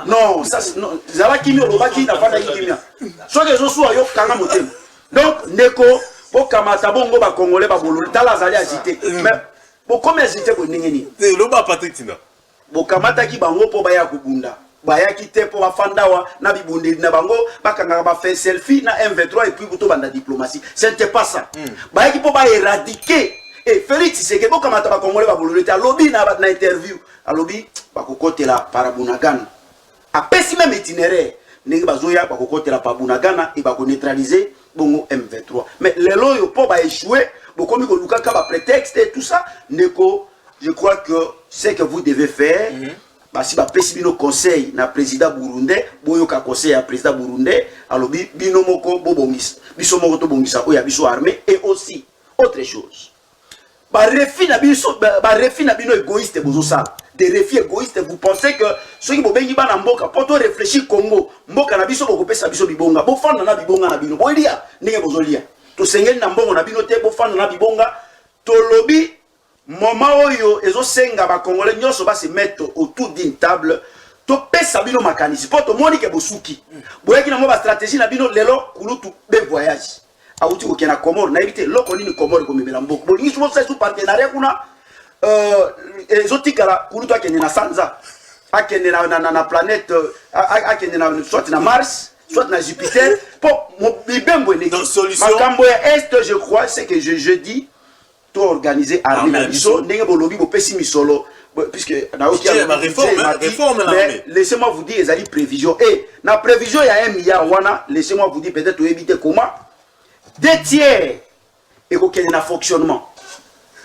S2: non ça non zala kimio lo baki na fanda kimia so que zo so yo kanga motema donc ndeko po kamata bongo ba congolais ba bololo tala zali agité mais bo comme agité ko ningeni
S1: c'est lo ba Patrick Tina
S2: bo kamata ki bango po baya kubunda bayaki te po bafandawa na bibundeli na bango bakanga ba faire selfie na M23 et puis buto banda diplomatie c'était pas ça bayaki po ba éradiquer et Félix Tshisekedi bo kamata ba congolais ba bololo ta lobby na interview a lobby ba kokotela para Bunagana apesi même itinéraire ndenge bazoya ba kokotela pa Bunagana et ba ko neutraliser bongo M23 mais lelo yo po ba échouer bo komi ko lukaka ba prétexte et tout ça neko je crois que ce que vous devez faire si ba pesi bino conseil na président burundais boyo ka conseil à président burundais alobi bino moko bobongisa biso moko to bongisa oya biso armée et aussi autre chose ba refi na bino égoïste bozo ça des refus égoïstes vous pensez que ceux qui bobengi bana mboka poto réfléchir Congo mboka na biso boko pesa biso bibonga bo fanda na bibonga na bino bolia ndenge bozo lia to sengeli na mbongo na bino te bo fanda na bibonga to lobi moment oyo ezo senga ba congolais nyonso ba se mettre autour d'une table to pesa bino makanisi poto moni ke bosuki boyaki na mo ba stratégie na bino lelo kulutu be voyage auti ko kena Comore na éviter loko nini Comore ko mebela mboko bolingi somo sa sous partenariat kuna ezotikala kulutu akende na sanza akende na planète akende na soit na Mars soit na Jupiter pour bibembo ne makambo ya est je crois c'est que je dis tout organiser armée na biso ndenge bolobi bo pesi misolo puisque na réforme mais laissez-moi vous dire ezali prévision et na prévision il y a 1 milliard wana laissez-moi vous dire peut-être éviter comment 2 tiers et aucun na fonctionnement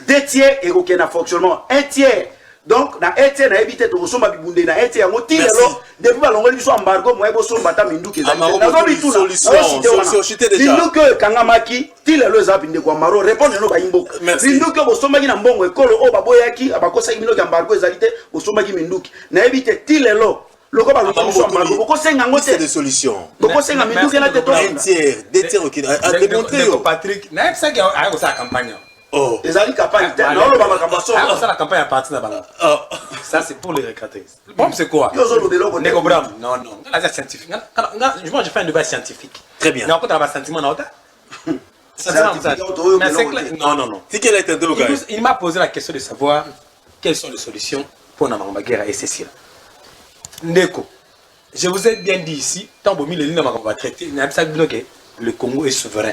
S2: 2 tiers et aucun na fonctionnement 1 tiers donc na 1 tiers na éviter to somba bibunde na 1 tiers ngoti lelo depuis balongoli biso embargo moye bo somba ta minduke ezali na bitu solution déjà minduke kangamaki tilelo za binde kwa maro répondre no ba imboka minduke bo somba na mbongo ekolo o baboyaki abakosa minduke embargo ezali te bo somba minduke na éviter tilelo loko ba loko biso embargo boko senga ngote
S1: des solutions
S2: boko senga minduke na te to
S1: 1 tiers OK a démontré
S3: Patrick na ça qui a sa campagne.
S1: Oh,
S2: ezali campagne te non le baba kambaso
S3: ça la campagne à partir de bala. Ça c'est pour les recruter. Bon c'est quoi? Nego Bram. Non. Là c'est scientifique. Moi je fais un débat scientifique.
S1: Très bien.
S3: Non, quand on a un sentiment dans l'autre. Non.
S1: C'est quel est le gars?
S3: Il m'a posé la question de savoir quelles sont les solutions pour la guerre et Cécile. Ndeko, je vous ai bien dit ici, tant que le va traiter, le Congo est souverain.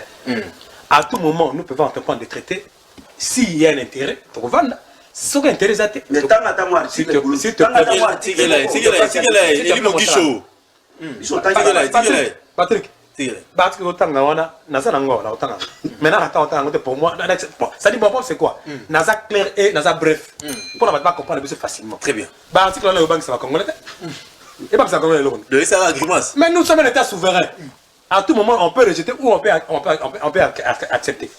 S3: À tout moment, nous pouvons entreprendre des traités s'il y a un intérêt pour vendre. C'est ce qui est intéressant.
S2: Mais tant à moi,
S3: s'il te plaît. Patrick. Parce que autant maintenant attends pour moi ça dit bon c'est quoi naza clair et naza bref pour ne pas comprendre plus facilement
S1: très bien
S3: parce que là le banque ça va congolais et pas ça congolais
S1: de ça la grimace
S3: mais nous sommes un état souverain à tout moment on peut rejeter ou on peut accepter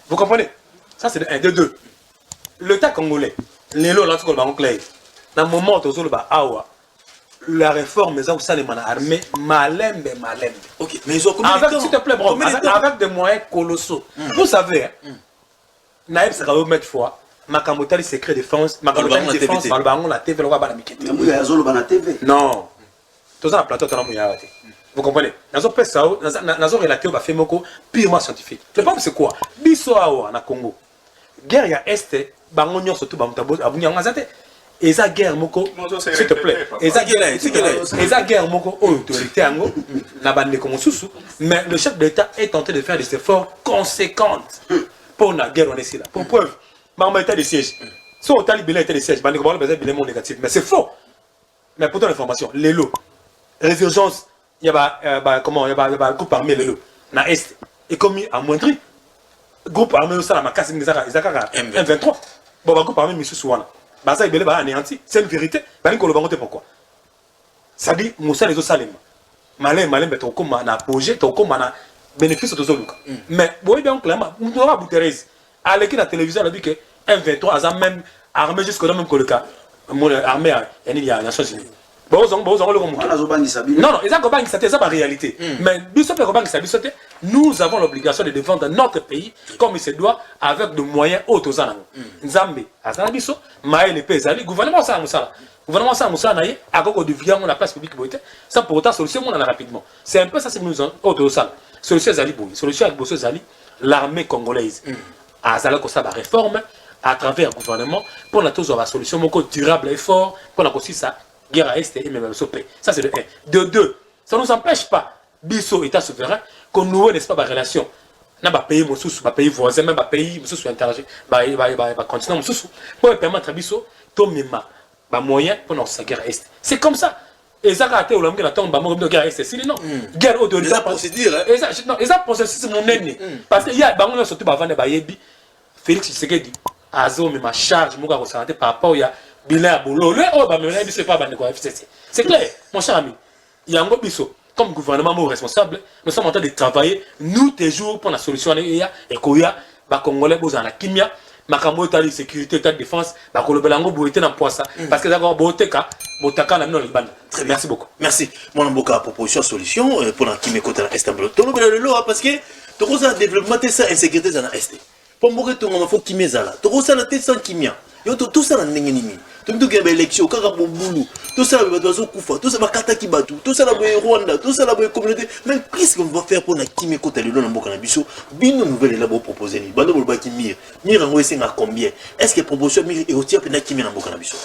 S3: vous comprenez ça c'est un de deux l'état congolais les lots là tout le banque clair dans moment où le ba awa la réforme mais ça les armée malembe.
S1: OK, mais ils ont combien
S3: avec s'il te plaît bro avec des moyens colossaux. Vous savez naïb ça va mettre foi makamotali secret défense makamotali défense dans le bangon la TV loba bana mikete. Non. Tous en plateau tana muya. Vous comprenez? Nazo pesa nazo relater ba fait moko purement scientifique. Le problème c'est quoi? Biso awa na Congo. Guerre ya est bango nyonso tout ba mutabo abunya ngazate. Eza guerre moko s'il te plaît eza guerre moko autorité ango na bande comme susu mais le chef d'État est en train de faire des efforts conséquents pour la guerre on est ici là pour preuve ma état de siège si on t'a libéré état de siège bande comme besoin bilan négatif mais c'est faux mais pour ton information les lots résurgence il y a comment il y a groupe armé les lots na est et comme à moindri groupe armé ça la makasi ezaka M23 bon groupe armé misu suwana Baza ibele ba anéanti, c'est une vérité. Bani ko lobango te pourquoi? Ça dit Moussa les Salem. Malin beto comme na projet, to comme na bénéfice de zoluka. Mais boy bien clairement, on doit Bouterez. À l'équipe la télévision elle a dit que M23 a même armé jusqu'au même que le cas. Mon armée il y a Nations Unies. Bon le remonter. Non, ils ont bangi ça, c'est pas réalité. Mais biso pe bangi ça, nous avons l'obligation de défendre notre pays comme il se doit avec des moyens hauts aux années. Nzambe, Azanabiso, Maël Pezali, gouvernement ça Moussala. Gouvernement ça Moussala, à quoi devient la place publique, ça pour autant solution on en a rapidement. C'est un peu ça c'est nous hauts aux années. Solution Zali Boui, solution avec Bosso Zali, l'armée congolaise. Azala ko ça réforme à travers le gouvernement pour la solution durable et fort pour la aussi ça guerre à est et même au paix. Ça c'est de 1. De 2, ça ne nous empêche pas biso état souverain qu'on noue n'est-ce pas la relation na ba pays mosusu ba pays voisin même ba pays mosusu interagir ba continent mosusu pour permettre biso to mema ba moyen pour notre guerre à est. C'est comme ça. Et ça a été au long de la tombe de guerre à est. C'est non. Guerre au delà
S1: procédure.
S3: Non, et ça processus mon ennemi parce qu'il y a bango surtout ba vendre ba yebi Félix Tshisekedi azo mais ma charge mon gars ressentir par rapport il y a bilan boulot le oh ba me c'est pas ba ne FCC. C'est clair mon cher ami. Il y a un biso comme gouvernement responsable, nous sommes en train de travailler nous toujours pour la solution et koya ba congolais boza na kimia makambo état de sécurité état de défense ba kolobelango boité na poisa parce que d'accord boteka botaka na non libanda. Très merci beaucoup.
S1: Merci. Mon amboka proposition solution pour la kimia côté na Istanbul. To le lo parce que to ko ça développement ça insécurité dans est. Pour mboka to ngoma faut kimia zala. To ko ça la tête sans kimia. Yo to tout ça na ndenge nini. Tout le monde élection, tout ça, tout ça, Bakata qui bat tout ça, la Rwanda, tout ça, la communauté. Mais qu'est-ce qu'on va faire pour la Kimi Kota de l'On en Bisso? Bien nous nouvelles là pour proposer. Bando Bolbaki Mir, Mir en Wessing à combien? Est-ce que proposition Mir et aussi à Kimi en Bisso?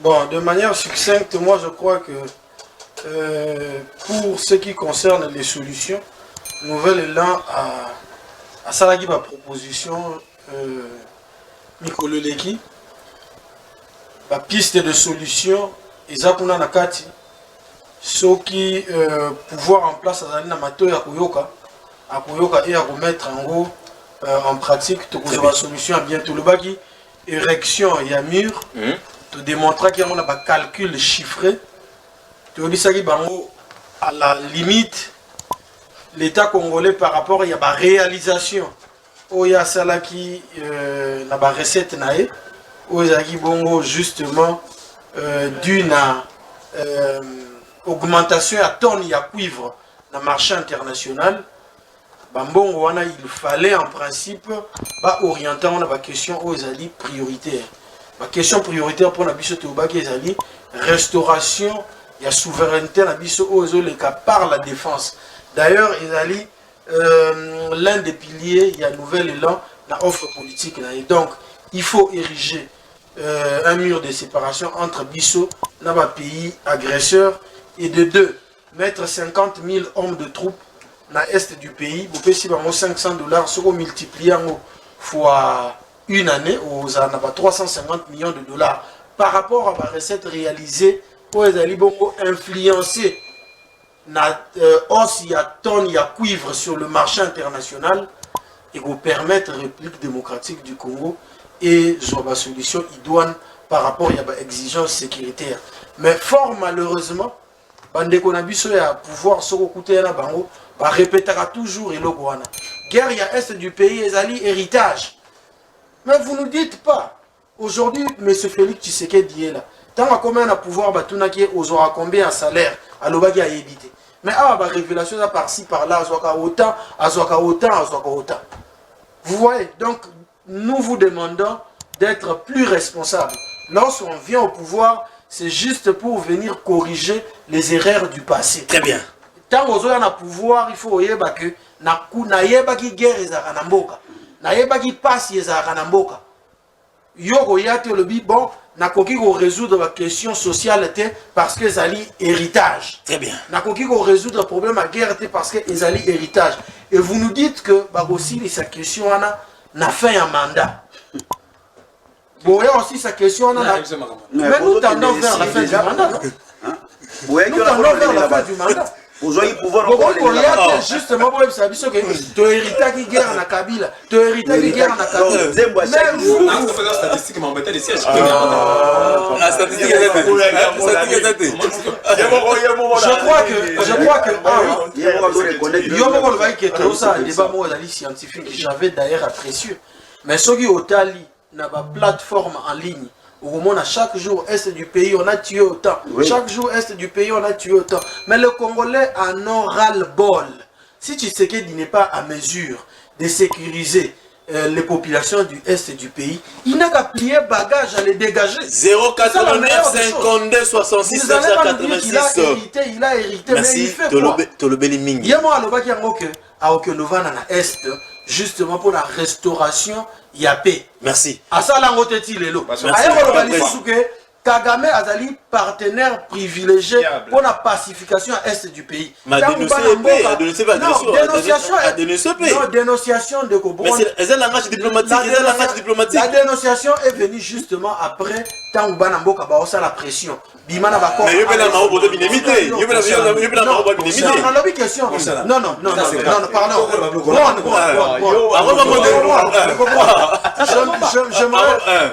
S4: Bon, de manière succincte, moi je crois que pour ce qui concerne les solutions, Nouvelle Élan à Salagi ma proposition, Mikolo Leki. La piste de solution, Ezakuna Nakati, ceux qui pouvoir en place à Zalina Mato à Koyoka et à remettre en gros en pratique la solution à bientôt le baki, érection et à mur, te démontrer qu'il y a un calcul chiffré, te dis à la limite, l'État congolais par rapport à la réalisation, où il y a celle qui n'a pas recette naïe. Ozaki bongo justement d'une augmentation à tonnes à cuivre dans le marché international. Bambongo wana il fallait en principe pas orienter on a la question aux alliés prioritaire. La question prioritaire pour la biso tobaki les alliés restauration et souveraineté la biso aux les cas par la défense. D'ailleurs les alliés l'un des piliers il y a nouvel élan la offre politique là et donc il faut ériger un mur de séparation entre Bissau, le pays agresseur, et de 2, mettre 50 000 hommes de troupes dans l'est du pays, vous payez $500, ce qu'on multiplie fois une année, aux 350 millions de dollars, par rapport à la recette réalisée, pour les alibongo influencer la hausse, il y a tonnes, il y a cuivre sur le marché international, et vous permettre la République démocratique du Congo et la solution idoine par rapport à l'exigence sécuritaire. Mais fort malheureusement, bande qu'on a pouvoir se recouter à bango, répétera toujours et l'ogoana. Guerre il y a est du pays et ali héritage. Mais vous ne dites pas. Aujourd'hui, M. Félix Tshisekedi est là. Tant à combien on pouvoir batunaki aura combien un salaire à l'obagi à éviter. Mais révélation par-ci par-là, à autant. Vous voyez, donc nous vous demandons d'être plus responsables. Lorsqu'on vient au pouvoir, c'est juste pour venir corriger les erreurs du passé.
S1: Très bien.
S4: Tant qu'on a un pouvoir, il faut que na guerre ezaka mboka. Na qui passe ezaka mboka. Yoko yate le bon na koki ko résoudre la question sociale parce que zali héritage.
S1: Très bien.
S4: Na koki ko résoudre le problème à guerre parce que zali héritage. Et vous nous dites que aussi sa question n'a fait un mandat. Bon, il y a aussi sa question. Mais nous tendons vers la fin du mandat. Nous tendons vers la fin du mandat.
S2: Vous avez pouvoir
S4: justement pour ça, tu héritage qui guerre en Kabila, tu héritage qui guerre en Kabila. Mais vous,
S3: statistique m'embêtait les sièges.
S1: La statistique
S4: je crois que scientifique, j'avais d'ailleurs apprécié. Mais ce qui est n'a pas plateforme en ligne. Au moins, chaque jour, est du pays, on a tué autant. Oui. Chaque jour, est du pays, on a tué autant. Mais le Congolais en a ras-le-bol. si Tshisekedi n'est pas à mesure de sécuriser les populations du Est du pays, il n'a qu'à plier bagage à les dégager.
S1: 089 52 66 786.
S4: Il a hérité,
S1: merci,
S4: mais il fait quoi?
S1: Tolobeli Mingi.
S4: Il y a moi qui a à Okenovana na Est, justement pour la restauration Yapé.
S1: Merci.
S4: À ça, là, on te dit les lots. Kagame azali partenaire privilégié pour la pacification à l'est du pays.
S1: Ma
S4: dénonciation de Kobo.
S1: C'est un langage diplomatique.
S4: La dénonciation est venue justement après tant que Banamboka baosa la pression. Bimana ba
S1: mais il y a la marobo de binemité. Il y a la marobo de binemité.
S4: Non, non, question. Non, pardon.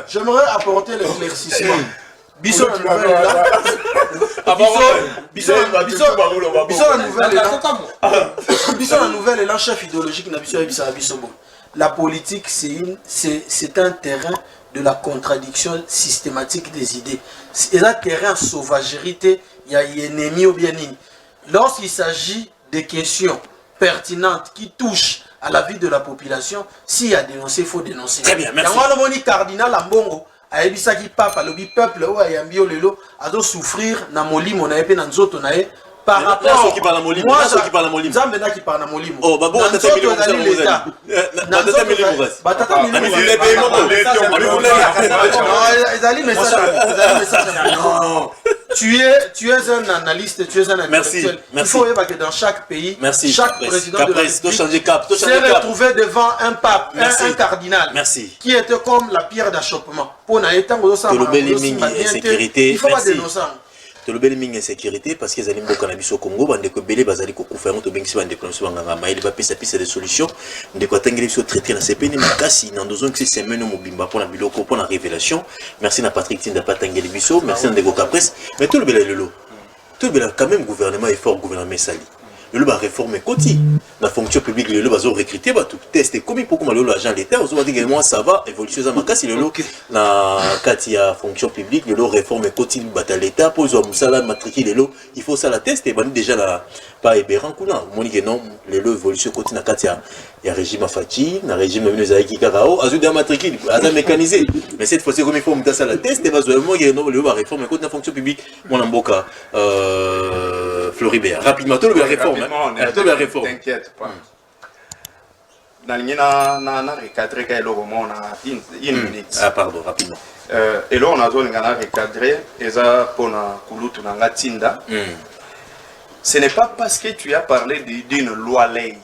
S4: J'aimerais apporter l'éclaircissement. Biso la nouvelle élan chef idéologique na biso biso. La politique c'est un terrain de la contradiction systématique des idées. C'est un terrain sauvagerie, il y a ennemi ou bien nini. Lorsqu'il s'agit de questions pertinentes qui touchent à la vie de la population, s'il y a dénoncé, il faut dénoncer.
S1: Très bien, merci.
S4: Cardinal Ambongo ayebisaki papa lobi peuple oyo ayambi yo lelo azo souffrir na molimo na epe na nzoto na e par rapport
S1: qui parle molimo moi qui parle molimo
S4: nzambe na qui parle na molimo
S1: oh babo tata milimo
S4: l'État
S1: tata milimo
S4: batata milimo tu es un analyste, tu es un intellectuel. Il faut que dans chaque pays, chaque président de la République s'est retrouvé devant un pape, un cardinal, qui était comme la pierre d'achoppement. Pour
S1: il
S4: faut pas dénoncer.
S1: tolobeli mingi insécurité parce qu'ils allaient mboka na biso Congo bandeko belé bazali ko kufa ngo to bengisi bandeko na biso nganga maili ba pesa pisa des solutions ndeko atangeli biso traiter na CPN makasi na ndozo ngi semaine mobimba pour na biloko pour na révélation merci na Patrick Tinda patangeli biso merci ndeko Capres mais tolobela lelo tolobela quand même gouvernement est fort gouvernement sali le ba réforme côté la fonction publique le bazo recruter ba tout tester comme pour comment le agent l'état on va dire moi ça va évolution za makasi le na katia fonction publique le réforme côté bata l'état pour zo musala matricule le il faut ça la tester ban déjà la pas Eberan kuna moni que non le évolution côté na katia il y a régime Fati na régime mino za ki karao azu de matricule aza mécanisé mais cette fois-ci comme il faut muta ça la tester bazo mo que non le ba réforme côté na fonction publique mon mboka Floribert rapidement tout le réforme
S5: t'inquiète pas. Dans le recadré qu'il une minute.
S1: Ah pardon, rapidement.
S5: Et là on a besoin de recadrer et ça pour na kulutu na tinda. Ce n'est pas parce que tu as parlé d'une loi lei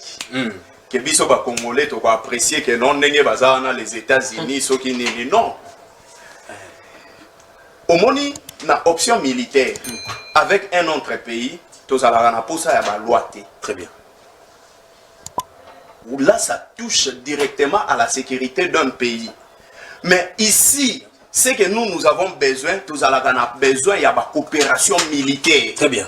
S5: que biso ba congolais to ba apprécier que non ndenge bazana les États-Unis so qui nini non. Au moni na option militaire avec un autre pays.
S1: Très bien.
S5: Là, ça touche directement à la sécurité d'un pays. Mais ici, c'est que nous avons besoin, il y a une coopération militaire.
S1: Très bien.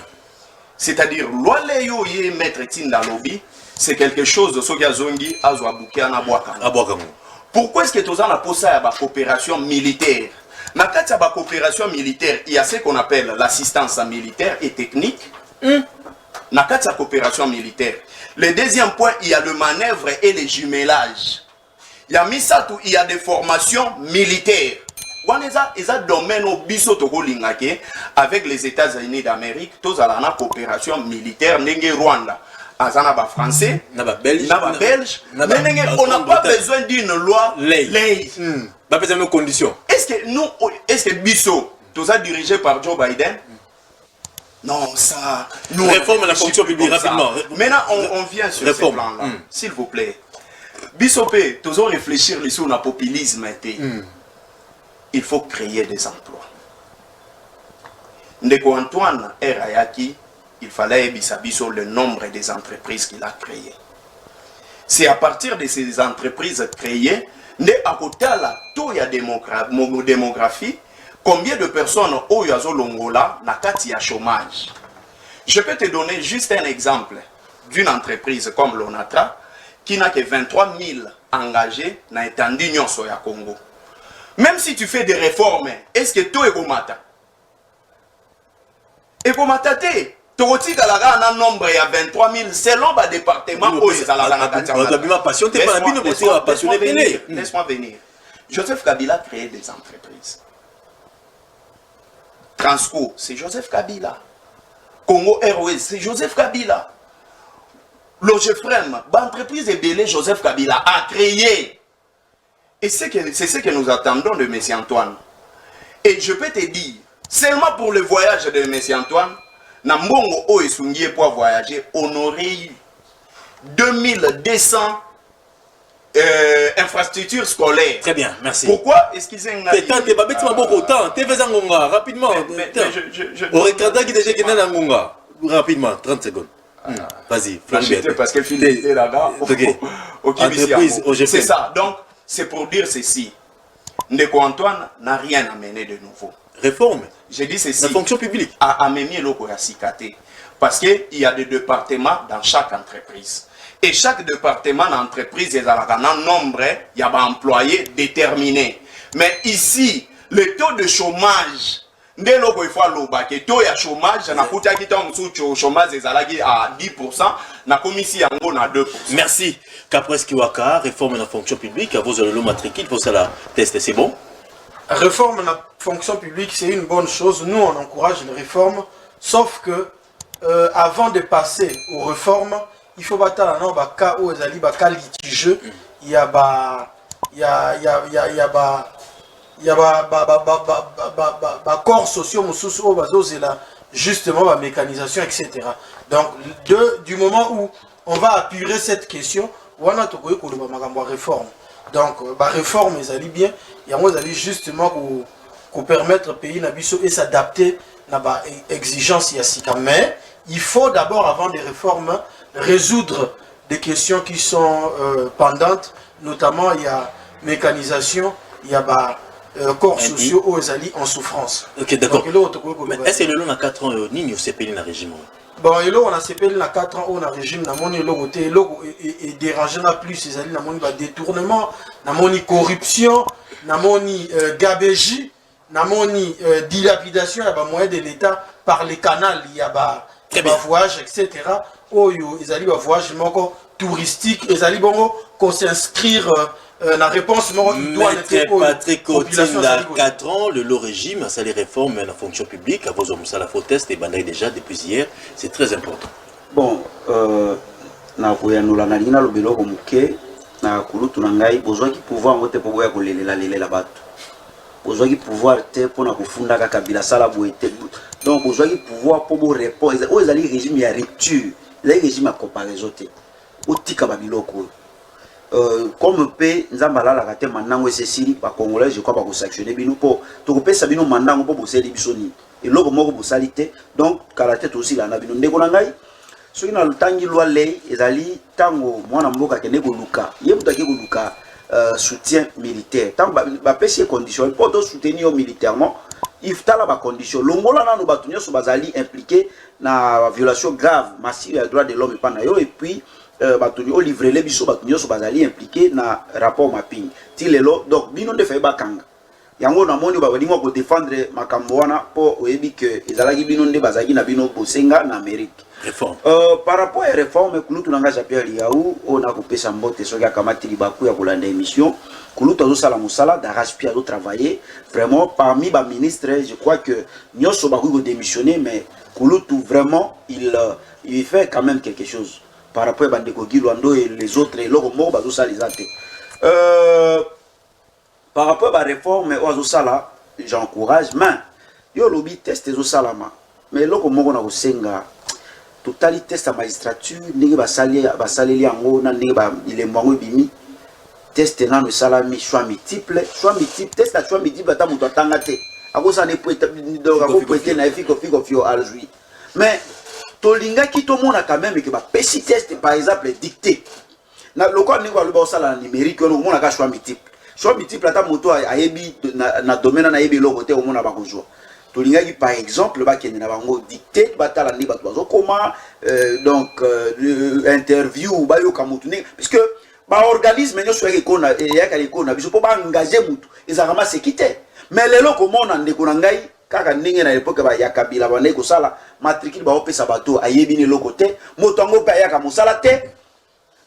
S5: C'est-à-dire, loi Léo y maître Tinda lobby, c'est quelque chose de ce que Zongi a abouké en Aboakam. Pourquoi est-ce que tu as une coopération militaire? Dans la coopération militaire, il y a ce qu'on appelle l'assistance militaire et technique. Dans la coopération militaire. Le deuxième point, il y a le manœuvre et les jumelages. Il y a Misatou, il y a des formations militaires. Il y a un domaine au avec les États-Unis d'Amérique, tous à la coopération militaire, Nenge Rwanda. Azana ba français, naba belge, mais on n'a pas besoin d'une loi lei.
S1: Pas besoin de conditions.
S5: Est-ce que Bisso, tout ça dirigé par Joe Biden? Non, ça...
S1: Nous réforme la fonction publique rapidement.
S5: Maintenant, on vient sur ce plan-là. S'il vous plaît. Bissopé, toujours réfléchir sur le populisme. Il faut créer des emplois. Ndeko Antoine Erayaki, il fallait biso le nombre des entreprises qu'il a créées. C'est à partir de ces entreprises créées, à côté là, tout y a démographie. Combien de personnes au Yazolongola na kati ya chômage? Je peux te donner juste un exemple d'une entreprise comme l'Onatra qui n'a que 23 000 engagés dans l'étendue nyonso ya Congo. Même si tu fais des réformes, est-ce que tout est komata? Et komata te, Toti Kalaga un nombre il y a 23 000 selon le département où ils laisse-moi venir. Joseph Kabila a créé des entreprises. Transco, c'est Joseph Kabila. Congo Airways, c'est Joseph Kabila. Logefrem, l'entreprise est belée, Joseph Kabila a créé. Et c'est ce que nous attendons de M. Antoine. Et je peux te dire, seulement pour le voyage de M. Antoine, Nambongo O Esungie pour voyager, on aurait eu 2200 infrastructures scolaires.
S1: Très bien, merci.
S5: Pourquoi est-ce qu'ils ont...
S1: Rapidement. Rapidement, 30 secondes. Vas-y,
S5: parce que Philippe est là-bas. C'est ça. Donc, c'est pour dire ceci. Ndeko Antoine n'a rien amené de nouveau.
S1: Réforme.
S5: J'ai dit ceci.
S1: La fonction publique.
S5: À Amémie Loko Yasikate. Parce qu'il y a des départements dans chaque entreprise. Et chaque département d'entreprise, il y a un nombre, il y a un employé déterminé. Mais ici, le taux de chômage, dès lors il faut le taux de chômage, le chômage est à 10%, la commission est à 2%.
S1: Merci. Capres Kiwaka, réforme de la fonction publique, vous avez le matricule, pour ça la tester, c'est bon?
S4: Réforme de la fonction publique, c'est une bonne chose. Nous, on encourage les réformes, sauf que avant de passer aux réformes, il faut battre un cas où il y a litigieux, il y a corps sociaux, justement la mécanisation, etc. Donc, du moment où on va apurer cette question, on a réforme. Donc, la réforme, ils allaient bien, ils allaient justement pour permettre au pays et s'adapter à l'exigence. Mais il faut d'abord, avant des réformes, résoudre des questions qui sont pendantes, notamment il y a mécanisation, il y a corps sociaux aux alliés en souffrance.
S1: Ok, d'accord. Est-ce que le long à 4 ans, nous sommes dans le régime?
S4: Bon, et là, on a CPL dans 4 ans, on a régime, on est dérangé plus, ces alliés, on a détournement, on a corruption, on a gabégie, on a dilapidation, il y a moyen de l'État par les canaux, il y a voyage, etc. Ils allaient voyage touristique, ils allaient s'inscrire. La réponse
S1: Maître Patrick Cotine, dans 4 ans, le régime a salé réforme dans la fonction publique, à vos hommes, ça la faut test et bandaille déjà depuis hier, c'est très important.
S2: Bon, na koyanula na lina lobelo ko muke na kulutu na ngai besoin qui pouvoir ngote po boya ko lelela bato. Besoin qui pouvoir te pour na kufunda ka kabila sala boete. Donc besoin qui pouvoir pour bo répondre, ils allaient régime ya rupture, les régime à comparaison te. Otika babiloko. Comme pe nzambala la kate mandango esesili ba congolais je crois pas ko sanctionner bino po to ko pesa bino mandango po boseli bisoni et loko moko bosalite donc karaté aussi la na bino ndeko na ngai soki na lutangi lwa lei ezali tango mwana mboka kende ko luka yebuta ke ko luka soutien militaire tango ba pesi condition pour to soutenir militairement il faut la ba condition longola na no batunyo so bazali impliqué na violation grave massive des droits de l'homme et na yo et puis batuni livré les biso batuni so bazali impliqué na rapport mapping ti lelo donc bino de feba kanga yango na moni ba badimo ko défendre makambo wana po oyebi que ezalaki bino nde bazaki na bino bosenga na Amérique
S1: réforme
S2: par rapport à réforme kulutu nanga Jean-Pierre Liaou on a coupé sa mbote so ya kamati libaku ya kolanda émission kulutu zo sala musala d'arrache-pied à travailler vraiment parmi ba ministres je crois que nyoso ba ko démissionner mais kulutu vraiment il fait quand même quelque chose par rapport à Bandeko Gilwando et les autres, et par rapport à la réforme, j'encourage, mais yo lobby test les salama. Mais logo mogo na osenga totali test à magistrature, ndenge basali yango na ndenge ba ile mwango bimi test na no salami choix multiple test à choix multiple ata muto atanga te. Akosa ne poeta donc akopoete na fiko fio alzui. Mais tolinga qui tout le monde a quand même que ba pesi test par exemple dicté na lokwa ningo aloba osala numérique on mona ka choix multiple ata moto ayebi na domaine na yebi loko te o mona ba kojo tolinga qui par exemple ba kende na bango dicté batala ndi bato bazo comment donc interview ba yo kamutune puisque ba organisme nyo soyé ko na ya ka ko na biso po ba engager mutu ezakama sécurité mais lelo ko mona ndeko na ngai kaka ndenge na époque ba ya Kabila bande ko sala matricule ba opesa bato ayebi ni lokote moto ngo pa yaka musala te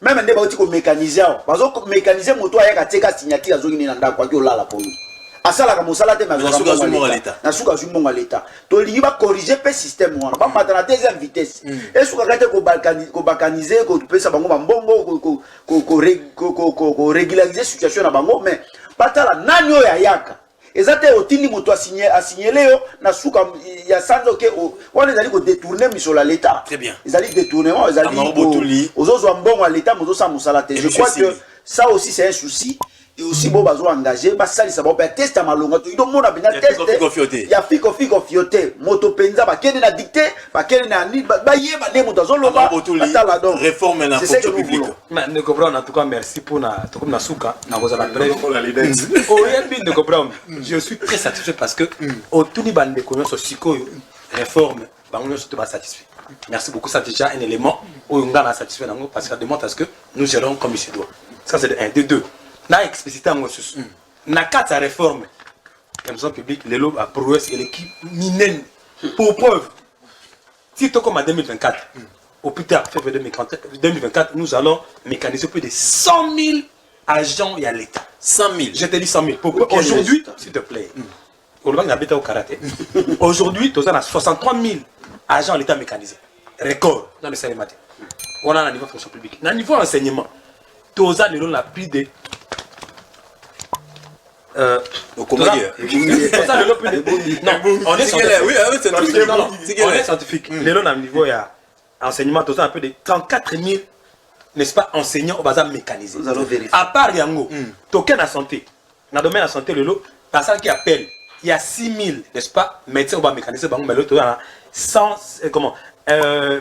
S2: même ndé ba oti ko mécaniser bazo ko mécaniser moto ayaka teka signature azoki ni ndako aki olala poni asala ka musala te mais na suka zumbonga l'état to li ba corriger pe système wana ba matana deuxième vitesse et suka kate ko balkaniser ko pesa bango ba mbongo ko régulariser situation na bango mais batala nani oyo ayaka ezate otindi moto asignalé yo na suka ya sanzo ke wana ezali ko détourner misola l'état
S1: très bien
S2: ezali détournement ezali ozozo mbongo à l'état mozo sa musala te je crois que ça aussi c'est un souci et aussi bon bazo engagé ba sali ça ba test malonga to idomona bina test ya fiko fioté moto penza ba kene na dicté ba kene na ni ba yeba ne moto zo loba atala donc
S1: réforme la fonction publique
S3: mais ne comprendre en tout cas merci pour na to comme na suka na goza la brève oh yebi ne comprendre je suis très satisfait parce que otuni bande ko so sikoyo réforme bango so to ba satisfait merci beaucoup ça déjà un élément où on a satisfait nango parce que ça démontre que nous gérons comme il se doit ça c'est de 1 de 2 na explicité en ressources na quatre réforme comme public les lots à prouesse et l'équipe minen pour preuve si tout comme en 2024 au plus tard février 2024 nous allons mécaniser plus de 100 000 agents et à l'état
S1: 100 000
S3: je te dis 100 000 aujourd'hui s'il te plaît au karaté aujourd'hui tu as 63 000 agents à l'état mécanisé record dans le salaire matin on a un niveau fonction publique dans niveau enseignement tu as les lots la plus de
S1: on est
S3: scientifique. Les lots à niveau enseignement, tout ça un peu de 34 000, n'est-ce pas, enseignants au bazar mécanisé. À part Yango, token à santé, dans le domaine de la santé, le lot, personne qui appelle, il y a 6 000, n'est-ce pas, médecins au bazar mécanisé, mais l'autre, il y a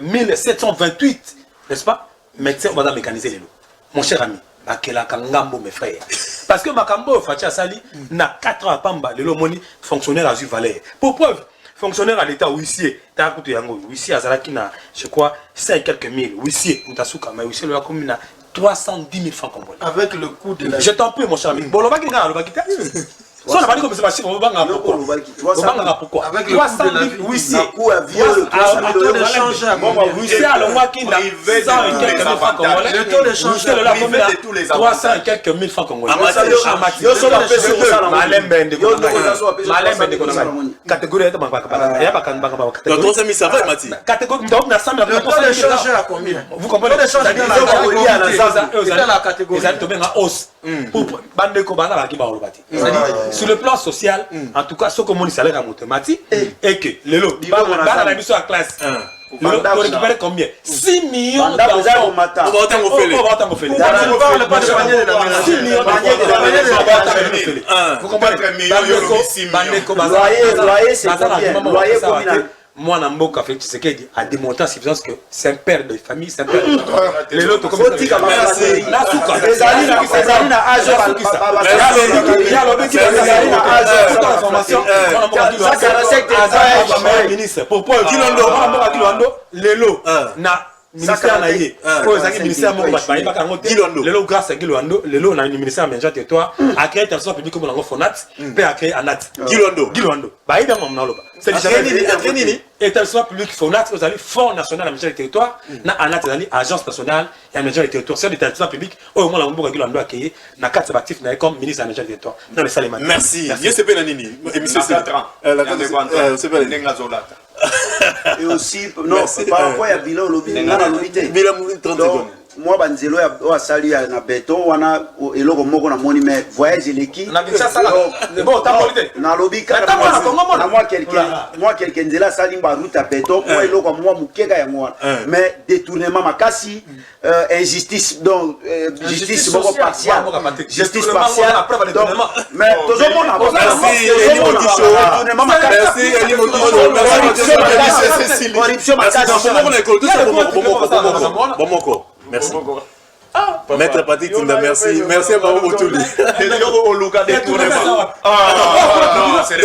S3: 1728, n'est-ce pas, médecins au bazar mécanisé, les lots. Mon cher ami. Akela Kangambo mes frères parce que Makambo Fatia Sali na 4 ans à Pamba le lomoni fonctionnaire à Valère pour preuve fonctionnaire à l'état huissier ta kutu yango huissier azalaki na je crois 5 quelques mille huissier mutasuka mais huissier le commune na 310 000 francs congolais avec le coût de la je t'en prie mon cher ami bolobaki nga lobaki ta so na bali comme c'est pas chiffre banga pourquoi avec le 300 000 huissier coût avion le taux de change huissier alors moi qui na 100 et quelques mille francs congolais le taux de change de la commune de tous les 300 et quelques mille francs congolais yo so ba pese ko sala malembe ndeko na catégorie ya banga ya bakanga banga
S1: le 300 000 ça va mati
S3: catégorie donc na 100 000 le taux de change à combien vous comprenez le change dans la catégorie ça tombe en hausse pour bande ko bana ba ki ba olobati sur le plan social, en tout cas, ce que mon salaire en mathématiques, et que le lot, dans la mission à classe 1, le lot, on récupère combien 6 millions d'euros. On va autant faire. Vous comprenez? Loyer, c'est combien? Loyer communal. Moi, Namboka fait ce qu'il dit a démontré à suffisance que c'est un père de famille, c'est un père de famille. Les autres, comme ça, ministère naïe pour ça ministère mon batba ba kango le lo grâce à Gilondo le lo na ministère menja territoire a créé un centre public comme la Fonat peut a créé Anat Gilondo ba ida mon naloba c'est déjà nini établissement public Fonat aux alliés fonds national menja territoire na Anat ali agence nationale et menja territoire c'est l'établissement public au moins la mboka Gilondo a créé na 4 actifs na comme ministre menja territoire dans les salles
S1: merci je sais pas nini émission c'est c'est pas
S5: Nenga Zolata
S2: et aussi non par rapport à bilan lobby bilan 30 secondes moi banzelo ya sali na béton wana eloko moko na moni mais voyage l'équipe
S3: na bicha sala bon tambolité
S2: na lobby na moi quelqu'un nzela sali ba route à béton moi eloko moi mukeka ya moi mais détournement makasi injustice donc justice moko partielle justice partielle mais toujours mon
S1: merci. Maître Patrick Tinda, merci. Merci à Maman Botouli.
S5: Ah, non, c'est